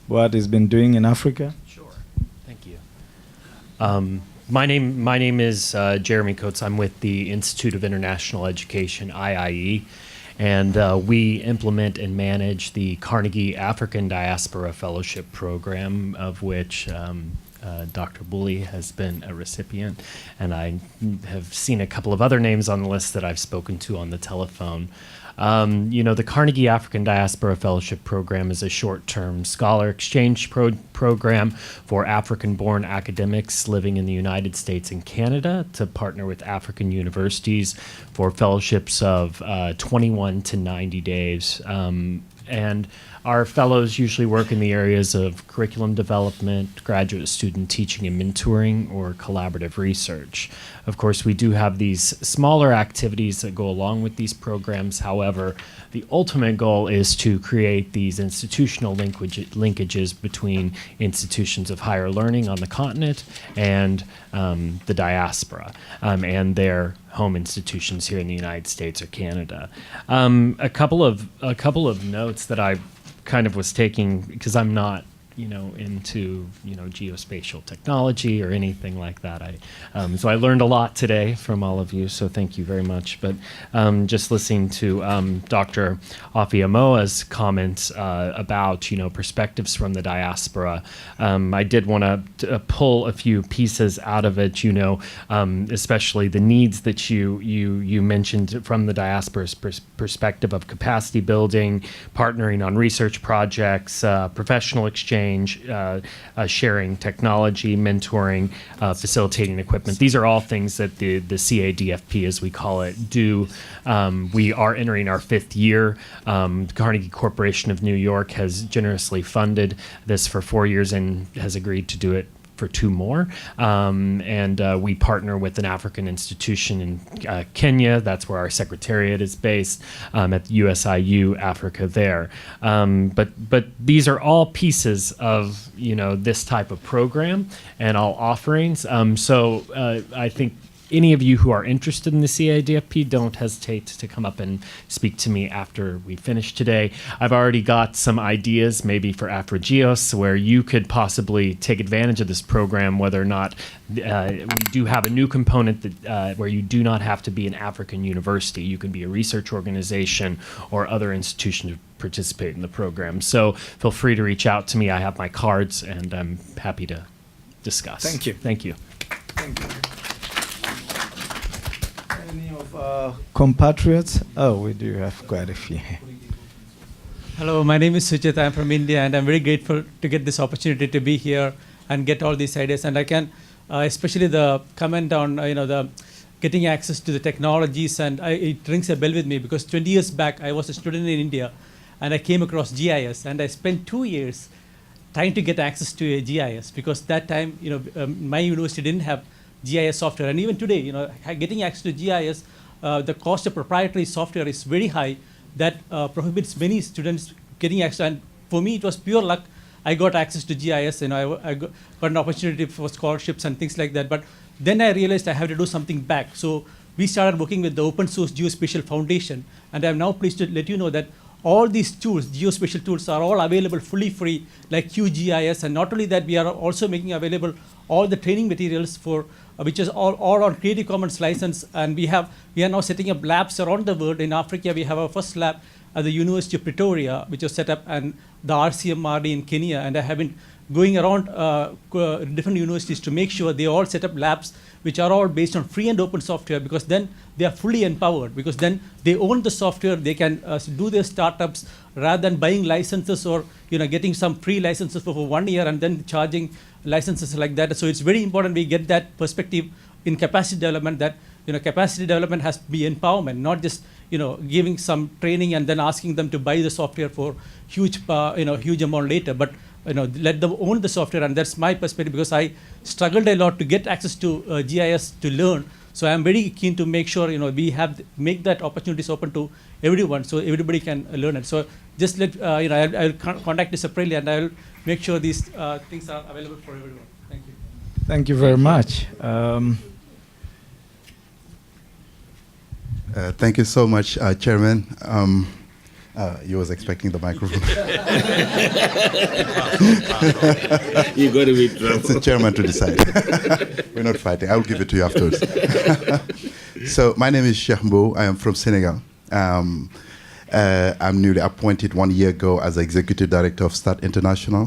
what he's been doing in Africa. Sure. Thank you. My name is Jeremy Coates. I'm with the Institute of International Education, IIE, and we implement and manage the Carnegie African Diaspora Fellowship Program, of which Dr. Bully has been a recipient, and I have seen a couple of other names on the list that I've spoken to on the telephone. The Carnegie African Diaspora Fellowship Program is a short-term scholar exchange program for African-born academics living in the United States and Canada to partner with African universities for fellowships of 21 to 90 days. And our fellows usually work in the areas of curriculum development, graduate student teaching and mentoring, or collaborative research. Of course, we do have these smaller activities that go along with these programs. However, the ultimate goal is to create these institutional linkages between institutions of higher learning on the continent and the diaspora and their home institutions here in the United States or Canada. A couple of notes that I kind of was taking, because I'm not into geospatial technology or anything like that. So I learned a lot today from all of you, so thank you very much. But just listening to Dr. Afi-Amoa's comments about perspectives from the diaspora, I did want to pull a few pieces out of it. Especially the needs that you mentioned from the diaspora's perspective of capacity building, partnering on research projects, professional exchange. Sharing technology, mentoring, facilitating equipment. These are all things that the CADFP, as we call it, do. We are entering our 5th year. Carnegie Corporation of New York has generously funded this for 4 years and has agreed to do it for 2 more. And we partner with an African institution in Kenya. That's where our secretariat is based, at USIU Africa there. But these are all pieces of this type of program and all offerings. So I think any of you who are interested in the CADFP, don't hesitate to come up and speak to me after we finish today. I've already got some ideas maybe for AfriGEOSS where you could possibly take advantage of this program, whether or not we do have a new component that where you do not have to be an African university. You can be a research organization or other institution to participate in the program. So feel free to reach out to me. I have my cards and I'm happy to discuss. Thank you. Thank you. Thank you. Any of our compatriots? Oh, we do have quite a few. Hello, my name is Sujit. I'm from India, and I'm very grateful to get this opportunity to be here and get all these ideas. And I can, especially the comment on the getting access to the technologies, and it rings a bell with me because 20 years back I was a student in India, and I came across GIS, and I spent 2 years trying to get access to a GIS because that time my university didn't have GIS software, and even today, getting access to GIS, the cost of proprietary software is very high. That prohibits many students getting access. And for me, it was pure luck. I got access to GIS, I got an opportunity for scholarships and things like that. But then I realized I have to do something back. So we started working with the Open Source Geospatial Foundation, and I'm now pleased to let you know that all these tools, geospatial tools, are all available fully free, like QGIS. And not only that, we are also making available all the training materials for which is all on Creative Commons license. And we are now setting up labs around the world. In Africa, we have our first lab at the University of Pretoria, which was set up, and the RCMRD in Kenya. And I have been going around different universities to make sure they all set up labs which are all based on free and open software, because then they are fully empowered, because then they own the software, they can do their startups rather than buying licenses or getting some free licenses for 1 year and then charging licenses like that. So it's very important we get that perspective in capacity development, that capacity development has to be empowerment, not just giving some training and then asking them to buy the software for huge amount later. But let them own the software, and that's my perspective, because I struggled a lot to get access to GIS to learn. So I'm very keen to make sure we make that opportunities open to everyone, so everybody can learn it. So just let I'll contact you separately, and I'll make sure these things are available for everyone. Thank you. Thank you very much. Thank you so much, Chairman. You was expecting the microphone. You got to be trouble. It's the chairman to decide. We're not fighting. I'll give it to you afterwards. So my name is Cheikh Mbow. I am from Senegal. I'm newly appointed 1 year ago as Executive Director of START International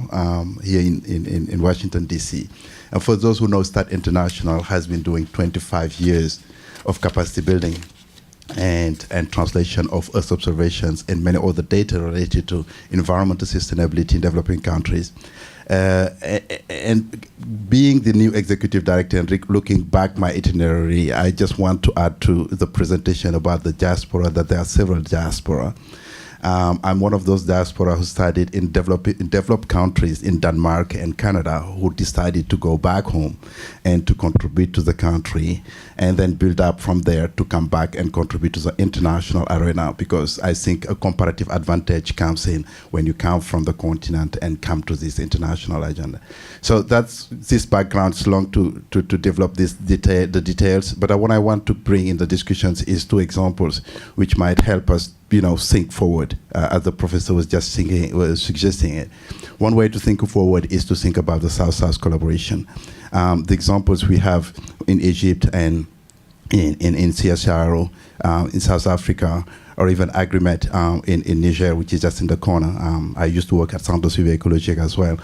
here in Washington, D.C. And for those who know, START International has been doing 25 years of capacity building and translation of Earth observations and many other data related to environmental sustainability in developing countries. And being the new executive director and looking back my itinerary, I just want to add to the presentation about the diaspora that there are several diaspora. I'm one of those diaspora who studied in developed countries in Denmark and Canada, who decided to go back home and to contribute to the country, and then build up from there to come back and contribute to the international arena, because I think a comparative advantage comes in when you come from the continent and come to this international agenda. So that's this background is long to develop the details, but what I want to bring in the discussions is two examples which might help us think forward, as the professor was just suggesting it. One way to think forward is to think about the South-South collaboration. The examples we have in Egypt and in CSIRO, in South Africa, or even Agrimet in Niger, which is just in the corner. I used to work at Centre Suivi Ecologique as well.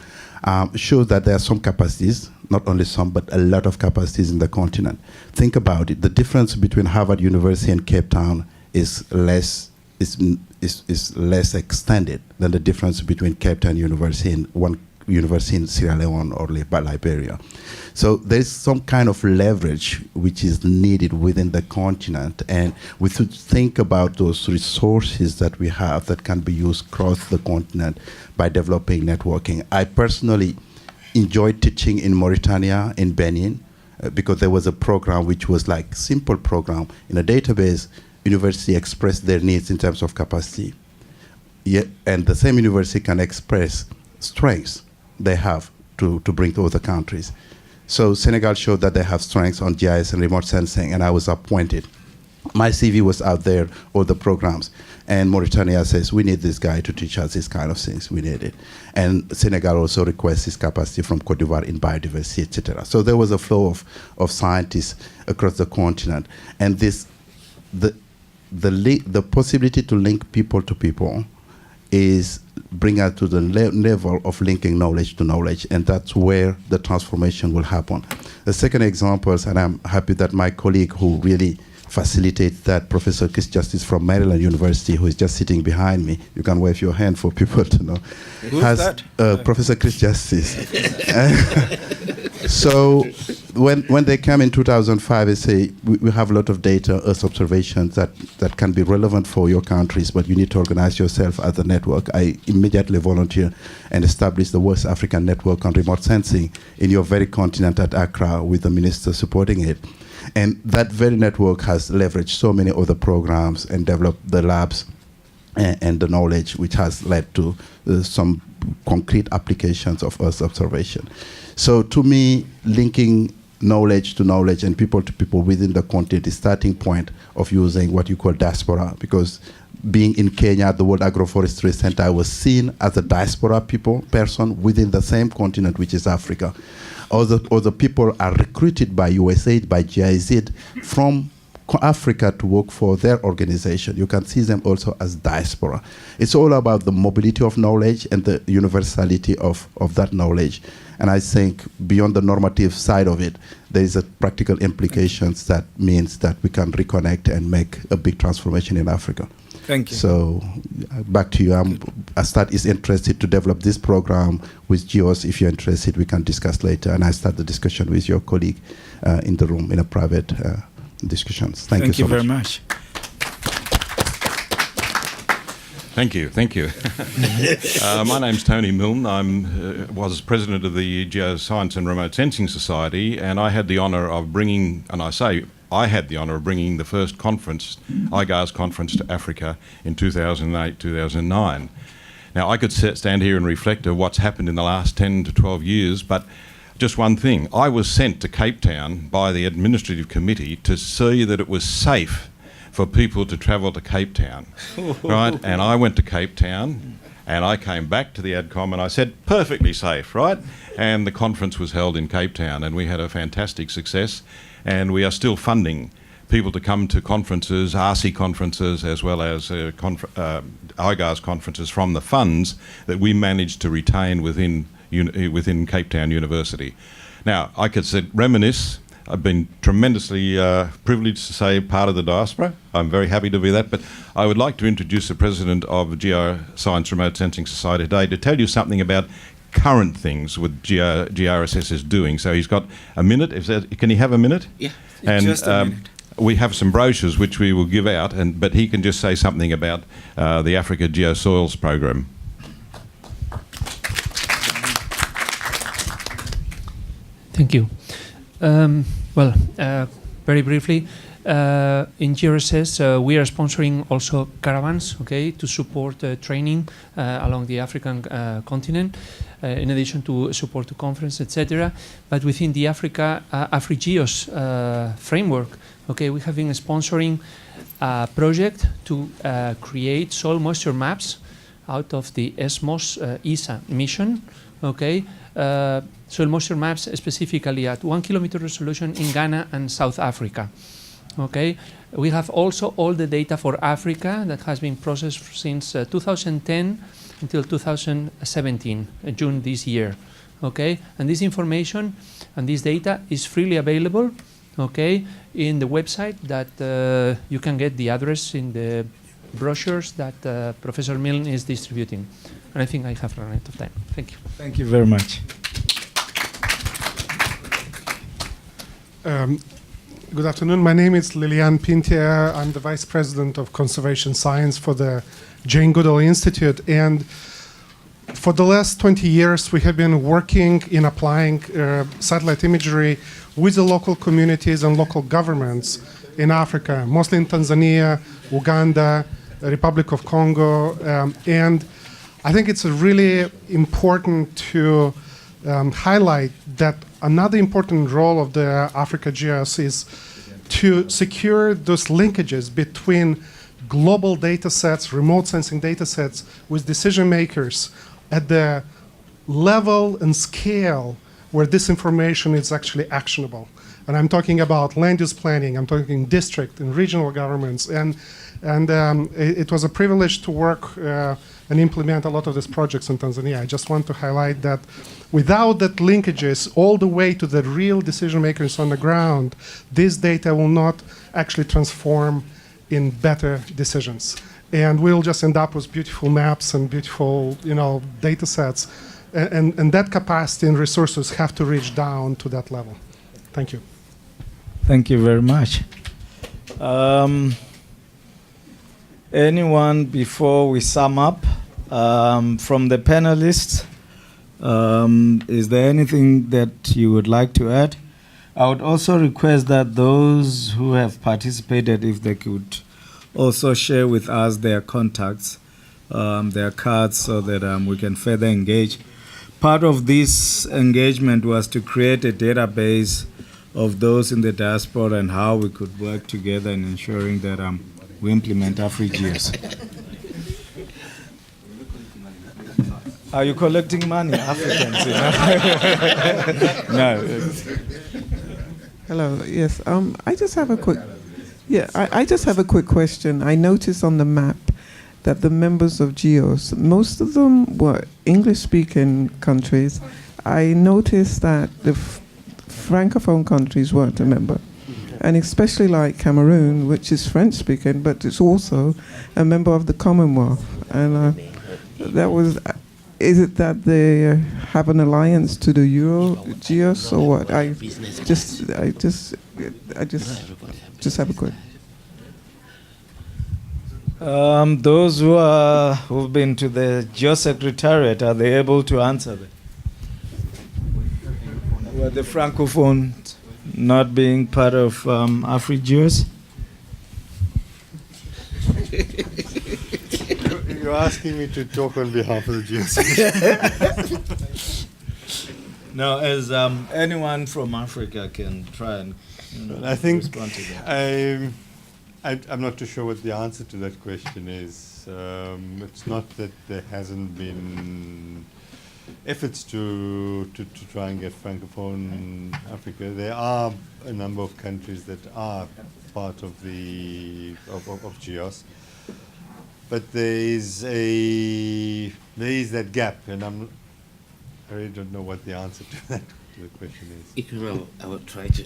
Shows that there are some capacities, not only some, but a lot of capacities in the continent. Think about it. The difference between Harvard University and Cape Town is less extended than the difference between Cape Town University and one university in Sierra Leone or Liberia. So there's some kind of leverage which is needed within the continent, and we should think about those resources that we have that can be used across the continent by developing networking. I personally enjoyed teaching in Mauritania, in Benin, because there was a program which was like simple program. In a database, university expressed their needs in terms of capacity. And the same university can express strengths they have to bring to other countries. So Senegal showed that they have strengths on GIS and remote sensing, and I was appointed. My CV was out there, all the programs. And Mauritania says, we need this guy to teach us these kind of things. We need it. And Senegal also requests this capacity from Cote d'Ivoire in biodiversity, etc. So there was a flow of scientists across the continent. And the possibility to link people to people is bring us to the level of linking knowledge to knowledge, and that's where the transformation will happen. The second example, and I'm happy that my colleague who really facilitates that, Professor Chris Justice from Maryland University, who is just sitting behind me, you can wave your hand for people to know. Who's that? Professor Chris Justice. So when they came in 2005, they say, we have a lot of data, Earth observations that can be relevant for your countries, but you need to organize yourself as a network. I immediately volunteered and established the West African Network on Remote Sensing in your very continent at Accra, with the minister supporting it. And that very network has leveraged so many other programs and developed the labs and the knowledge, which has led to some concrete applications of Earth observation. So to me, linking knowledge to knowledge and people to people within the continent is starting point of using what you call diaspora, because being in Kenya at the World Agroforestry Center, I was seen as a diaspora person within the same continent, which is Africa. Other people are recruited by USAID, by GIZ from Africa to work for their organization. You can see them also as diaspora. It's all about the mobility of knowledge and the universality of that knowledge. And I think beyond the normative side of it, there is a practical implications that means that we can reconnect and make a big transformation in Africa. Thank you. So back to you. Astat is interested to develop this program with GEOS. If you're interested, we can discuss later. And I start the discussion with your colleague in the room in a private discussions. Thank you so much. Thank you very much. Thank you, thank you. My name's Tony Milne. I was president of the Geoscience and Remote Sensing Society, and I had the honour of bringing, and I say I had the honour of bringing the first conference, AfriGEOSS conference, to Africa in 2008, 2009. Now, I could stand here and reflect on what's happened in the last 10 to 12 years, but just one thing. I was sent to Cape Town by the administrative committee to see that it was safe for people to travel to Cape Town, right? And I went to Cape Town, and I came back to the ADCOM and I said, perfectly safe, right? And the conference was held in Cape Town, and we had a fantastic success, and we are still funding people to come to conferences, RC conferences, as well as AfriGEOSS conferences from the funds that we managed to retain within Cape Town University. Now, I could reminisce. I've been tremendously privileged to say part of the diaspora. I'm very happy to be that, but I would like to introduce the president of Geoscience Remote Sensing Society today to tell you something about current things with GRSS is doing. So he's got a minute. Can he have a minute? Yeah, and, just a minute. We have some brochures which we will give out, but he can just say something about the Africa Geosoils program. Thank you. Very briefly, in GRSS, we are sponsoring also caravans, okay, to support training along the African continent, in addition to support the conference, etc. But within the AfriGEOSS framework, okay, we have been sponsoring a project to create soil moisture maps out of the ESMOS ESA mission, okay. Soil moisture maps specifically at 1 kilometer resolution in Ghana and South Africa. Okay, we have also all the data for Africa that has been processed since 2010 until 2017, June this year. Okay, and this information and this data is freely available. Okay, in the website that you can get the address in the brochures that Professor Milne is distributing. And I think I have run out of time. Thank you. Thank you very much. Good afternoon. My name is Liliane Pintier. I'm the Vice President of Conservation Science for the Jane Goodall Institute. And for the last 20 years, we have been working in applying satellite imagery with the local communities and local governments in Africa, mostly in Tanzania, Uganda, the Republic of Congo. And I think it's really important to highlight that another important role of the AfriGEOSS is to secure those linkages between global data sets, remote sensing data sets, with decision makers at the level and scale where this information is actually actionable. And I'm talking about land use planning, I'm talking district and regional governments. And it was a privilege to work and implement a lot of these projects in Tanzania. I just want to highlight that without that linkages all the way to the real decision makers on the ground, this data will not actually transform in better decisions. And we'll just end up with beautiful maps and beautiful, data sets. And that capacity and resources have to reach down to that level. Thank you. Thank you very much. Anyone before we sum up from the panelists? Is there anything that you would like to add? I would also request that those who have participated, if they could also share with us their contacts, their cards, so that we can further engage. Part of this engagement was to create a database of those in the diaspora and how we could work together in ensuring that we implement AfriGEOSS. Are you collecting money, Africans? No. Hello. Yes. I just have a quick. Yeah. I just have a quick question. I noticed on the map that the members of GEOS, most of them were English-speaking countries. I noticed that the Francophone countries weren't a member. And especially like Cameroon, which is French-speaking, but it's also a member of the Commonwealth. And that was, is it that they have an alliance to the AfriGEOSS or what? I just have a quick. Those who've been to the Geosecretariat, are they able to answer that? Were the Francophones not being part of AfriGEOSS? You're asking me to talk on behalf of the Geosecretariat. No, as anyone from Africa can try and I think respond to that. I'm not too sure what the answer to that question is. It's not that there hasn't been efforts to try and get Francophone Africa. There are a number of countries that are part of the of GEOSS, but there is that gap, and I really don't know what the answer to that question is. I will try to.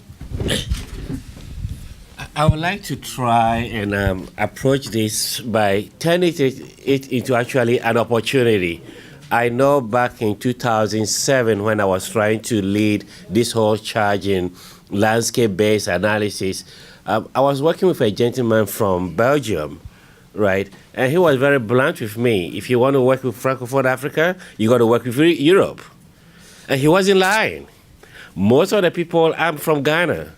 I would like to try and approach this by turning it into actually an opportunity. I know back in 2007 when I was trying to lead this whole charge in landscape-based analysis, I was working with a gentleman from Belgium, right? And he was very blunt with me. If you want to work with Francophone Africa, you got to work with Europe. And he wasn't lying. Most of the people, I'm from Ghana.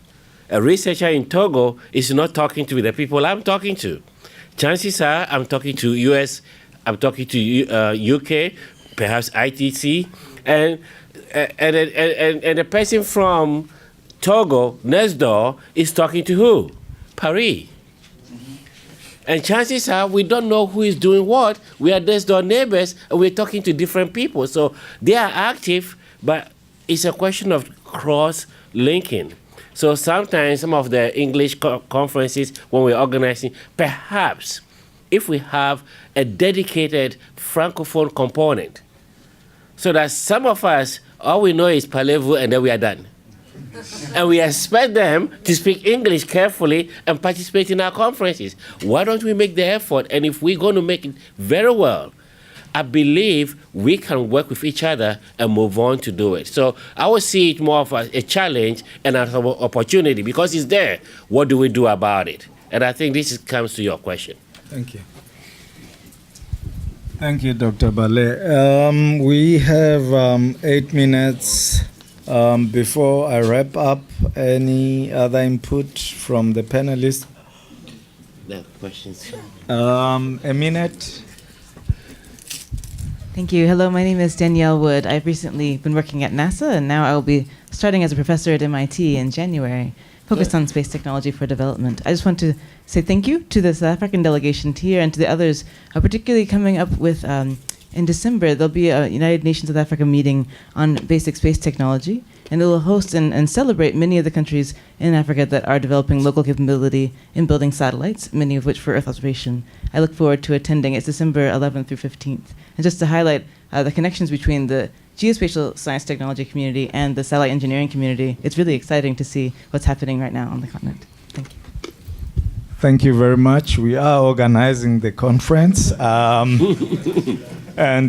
A researcher in Togo is not talking to the people I'm talking to. Chances are I'm talking to US, I'm talking to UK, perhaps ITC, and the person from Togo next door is talking to who? Paris. And chances are we don't know who is doing what. We are next door neighbors and we're talking to different people. So they are active, but it's a question of cross-linking. So sometimes some of the English conferences, when we're organizing, perhaps if we have a dedicated Francophone component, so that some of us, all we know is parlez-vous and then we are done. And we expect them to speak English carefully and participate in our conferences. Why don't we make the effort? And if we're going to make it very well, I believe we can work with each other and move on to do it. So I would see it more of a challenge and an opportunity because it's there. What do we do about it? And I think this comes to your question. Thank you. Thank you, Dr. Bale. We have 8 minutes before I wrap up. Any other input from the panelists? No questions. A minute. Thank you. Hello, my name is Danielle Wood. I've recently been working at NASA, and now I will be starting as a professor at MIT in January, focused on space technology for development. I just want to say thank you to the South African delegation here and to the others, particularly coming up with, in December, there'll be a United Nations South Africa meeting on basic space technology, and it will host and celebrate many of the countries in Africa that are developing local capability in building satellites, many of which for Earth observation. I look forward to attending. It's December 11th through 15th. And just to highlight the connections between the geospatial science technology community and the satellite engineering community, it's really exciting to see what's happening right now on the continent. Thank you. Thank you very much. We are organizing the conference, and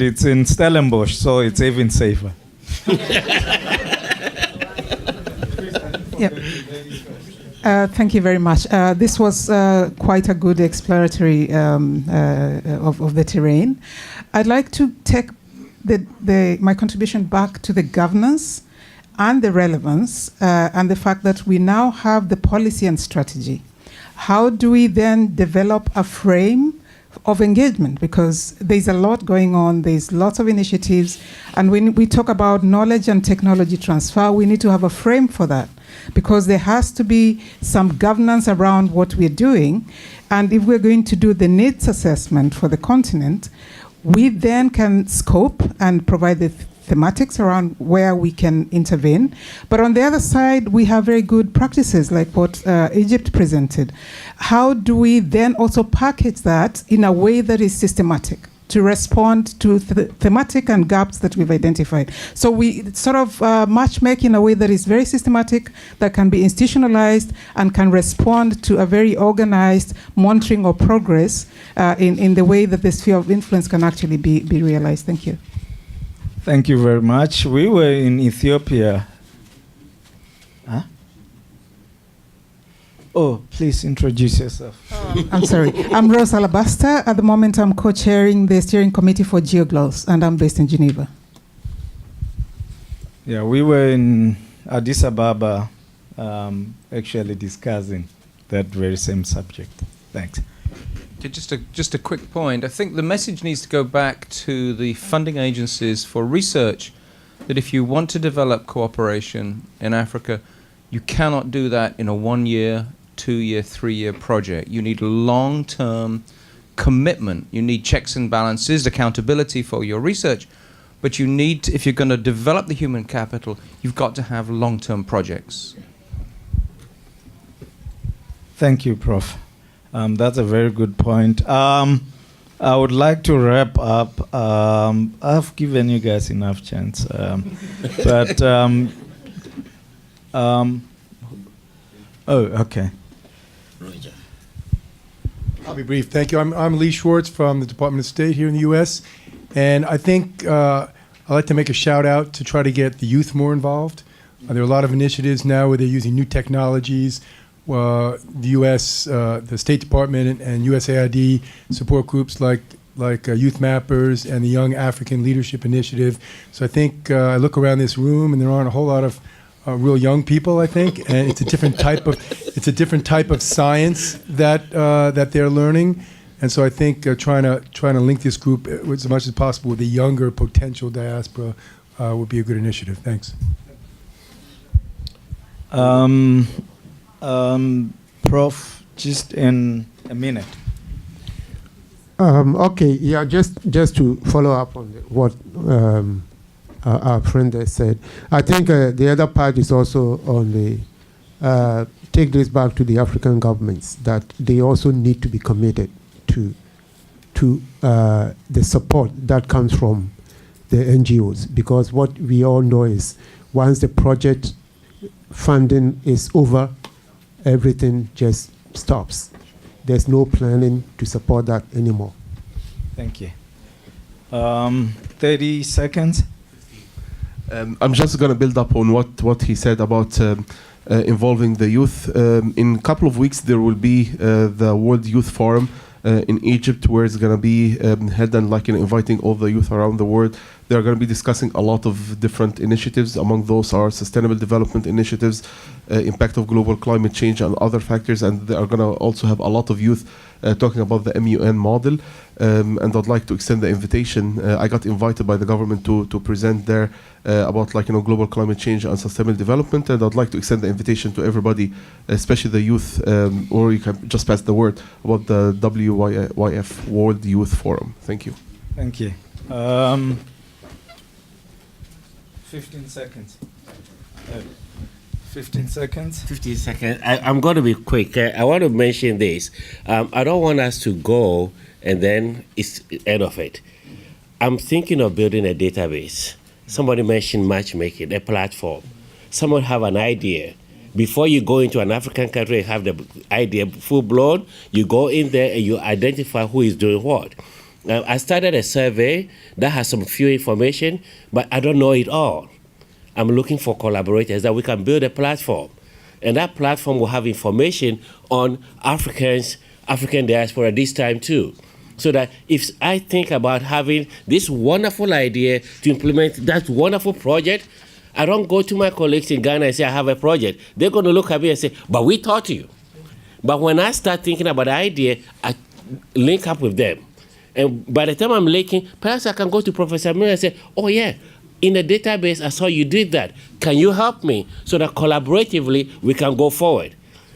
it's in Stellenbosch, so it's even safer. Yep. Thank you very much. This was quite a good exploratory of the terrain. I'd like to take my contribution back to the governance and the relevance and the fact that we now have the policy and strategy. How do we then develop a frame of engagement? Because there's a lot going on, there's lots of initiatives, and when we talk about knowledge and technology transfer, we need to have a frame for that, because there has to be some governance around what we're doing. And if we're going to do the needs assessment for the continent, we then can scope and provide the thematics around where we can intervene. But on the other side, we have very good practices like what Egypt presented. How do we then also package that in a way that is systematic to respond to thematic and gaps that we've identified? So we sort of matchmake in a way that is very systematic, that can be institutionalized and can respond to a very organized monitoring of progress in the way that the sphere of influence can actually be realized. Thank you. Thank you very much. We were in Ethiopia. Huh? Oh, please introduce yourself. I'm sorry. I'm Rose Alabaster. At the moment, I'm co-chairing the steering committee for GeoGloss, and I'm based in Geneva. Yeah, we were in Addis Ababa actually discussing that very same subject. Thanks. Just a quick point. I think the message needs to go back to the funding agencies for research, that if you want to develop cooperation in Africa, you cannot do that in a 1 year, 2 year, 3 year project. You need long-term commitment. You need checks and balances, accountability for your research. But you need, if you're going to develop the human capital, you've got to have long-term projects. Thank you, Prof. That's a very good point. I would like to wrap up. I've given you guys enough chance. Oh, okay. Roger. I'll be brief. Thank you. I'm Lee Schwartz from the Department of State here in the U.S. And I think I'd like to make a shout out to try to get the youth more involved. There are a lot of initiatives now where they're using new technologies. The U.S., the State Department and USAID support groups like Youth Mappers and the Young African Leadership Initiative. So I think I look around this room and there aren't a whole lot of real young people, I think, and it's a different type of science that they're learning. And so I think trying to link this group as much as possible with the younger potential diaspora would be a good initiative. Thanks. Prof, just in a minute. Okay, yeah, just to follow up on what our friend there said. I think the other part is also on the, take this back to the African governments, that they also need to be committed to the support that comes from the NGOs, because what we all know is once the project funding is over, everything just stops. There's no planning to support that anymore. Thank you. 30 seconds. I'm just going to build up on what he said about involving the youth. In a couple of weeks, there will be the World Youth Forum in Egypt, where it's going to be held and inviting all the youth around the world. They are going to be discussing a lot of different initiatives. Among those are sustainable development initiatives, impact of global climate change and other factors. And they are going to also have a lot of youth talking about the MUN model. And I'd like to extend the invitation. I got invited by the government to present there about global climate change and sustainable development. And I'd like to extend the invitation to everybody, especially the youth, or you can just pass the word about the WYF World Youth Forum. Thank you. Thank you. 15 seconds. 15 seconds. 15 seconds. I'm going to be quick. I want to mention this. I don't want us to go and then it's the end of it. I'm thinking of building a database. Somebody mentioned matchmaking, a platform. Someone have an idea. Before you go into an African country and have the idea full-blown, you go in there and you identify who is doing what. I started a survey that has some few information, but I don't know it all. I'm looking for collaborators that we can build a platform. And that platform will have information on African diaspora this time too. So that if I think about having this wonderful idea to implement that wonderful project, I don't go to my colleagues in Ghana and say, I have a project. They're going to look at me and say, but we taught you. But when I start thinking about the idea, I link up with them. And by the time I'm linking, perhaps I can go to Professor Miller and say, oh yeah, in the database, I saw you did that. Can you help me? So that collaboratively, we can go forward.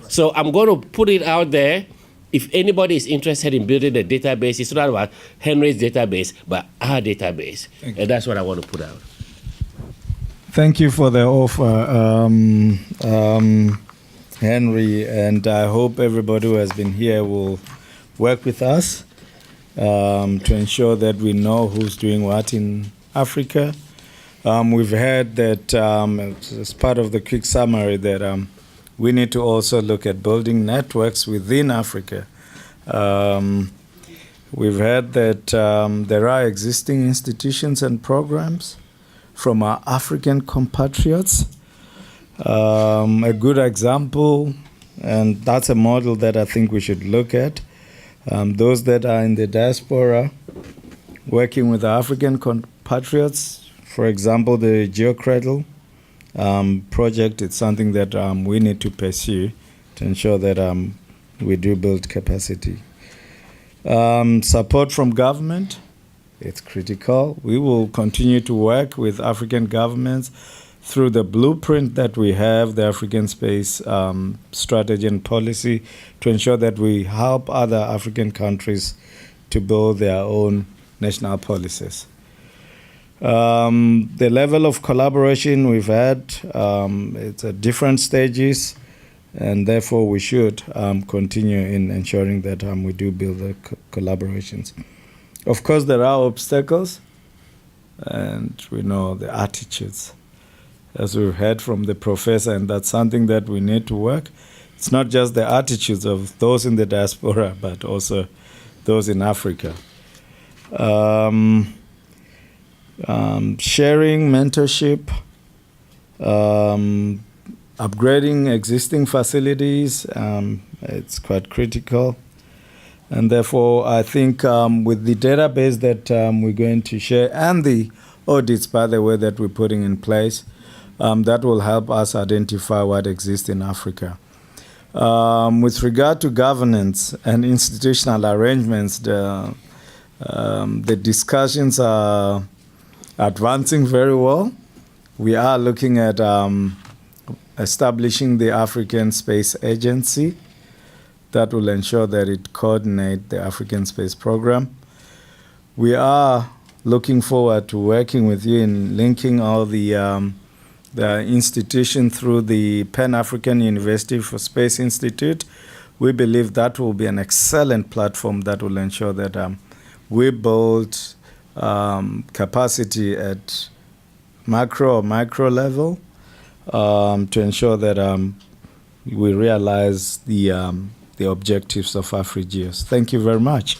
So I'm going to put it out there. If anybody is interested in building a database, it's not about Henry's database, but our database. And that's what I want to put out. Thank you for the offer, Henry, and I hope everybody who has been here will work with us to ensure that we know who's doing what in Africa. We've heard that, as part of the quick summary, that we need to also look at building networks within Africa. We've heard that there are existing institutions and programs from our African compatriots. A good example and that's a model that I think we should look at. Those that are in the diaspora, working with African compatriots, for example, the GeoCradle project, it's something that we need to pursue to ensure that we do build capacity. Support from government, it's critical. We will continue to work with African governments through the blueprint that we have, the African Space Strategy and Policy, to ensure that we help other African countries to build their own national policies. The level of collaboration we've had, it's at different stages, and therefore we should continue in ensuring that we do build the collaborations. Of course, there are obstacles, and we know the attitudes, as we've heard from the professor, and that's something that we need to work. It's not just the attitudes of those in the diaspora, but also those in Africa. Sharing, mentorship, upgrading existing facilities, it's quite critical. And therefore, I think with the database that we're going to share and the audits, by the way, that we're putting in place, that will help us identify what exists in Africa. With regard to governance and institutional arrangements, the discussions are advancing very well. We are looking at establishing the African Space Agency that will ensure that it coordinates the African Space Program. We are looking forward to working with you in linking all the institution through the Pan-African University for Space Institute. We believe that will be an excellent platform that will ensure that we build capacity at macro or micro level to ensure that we realize the objectives of AfriGEOSS. Thank you very much.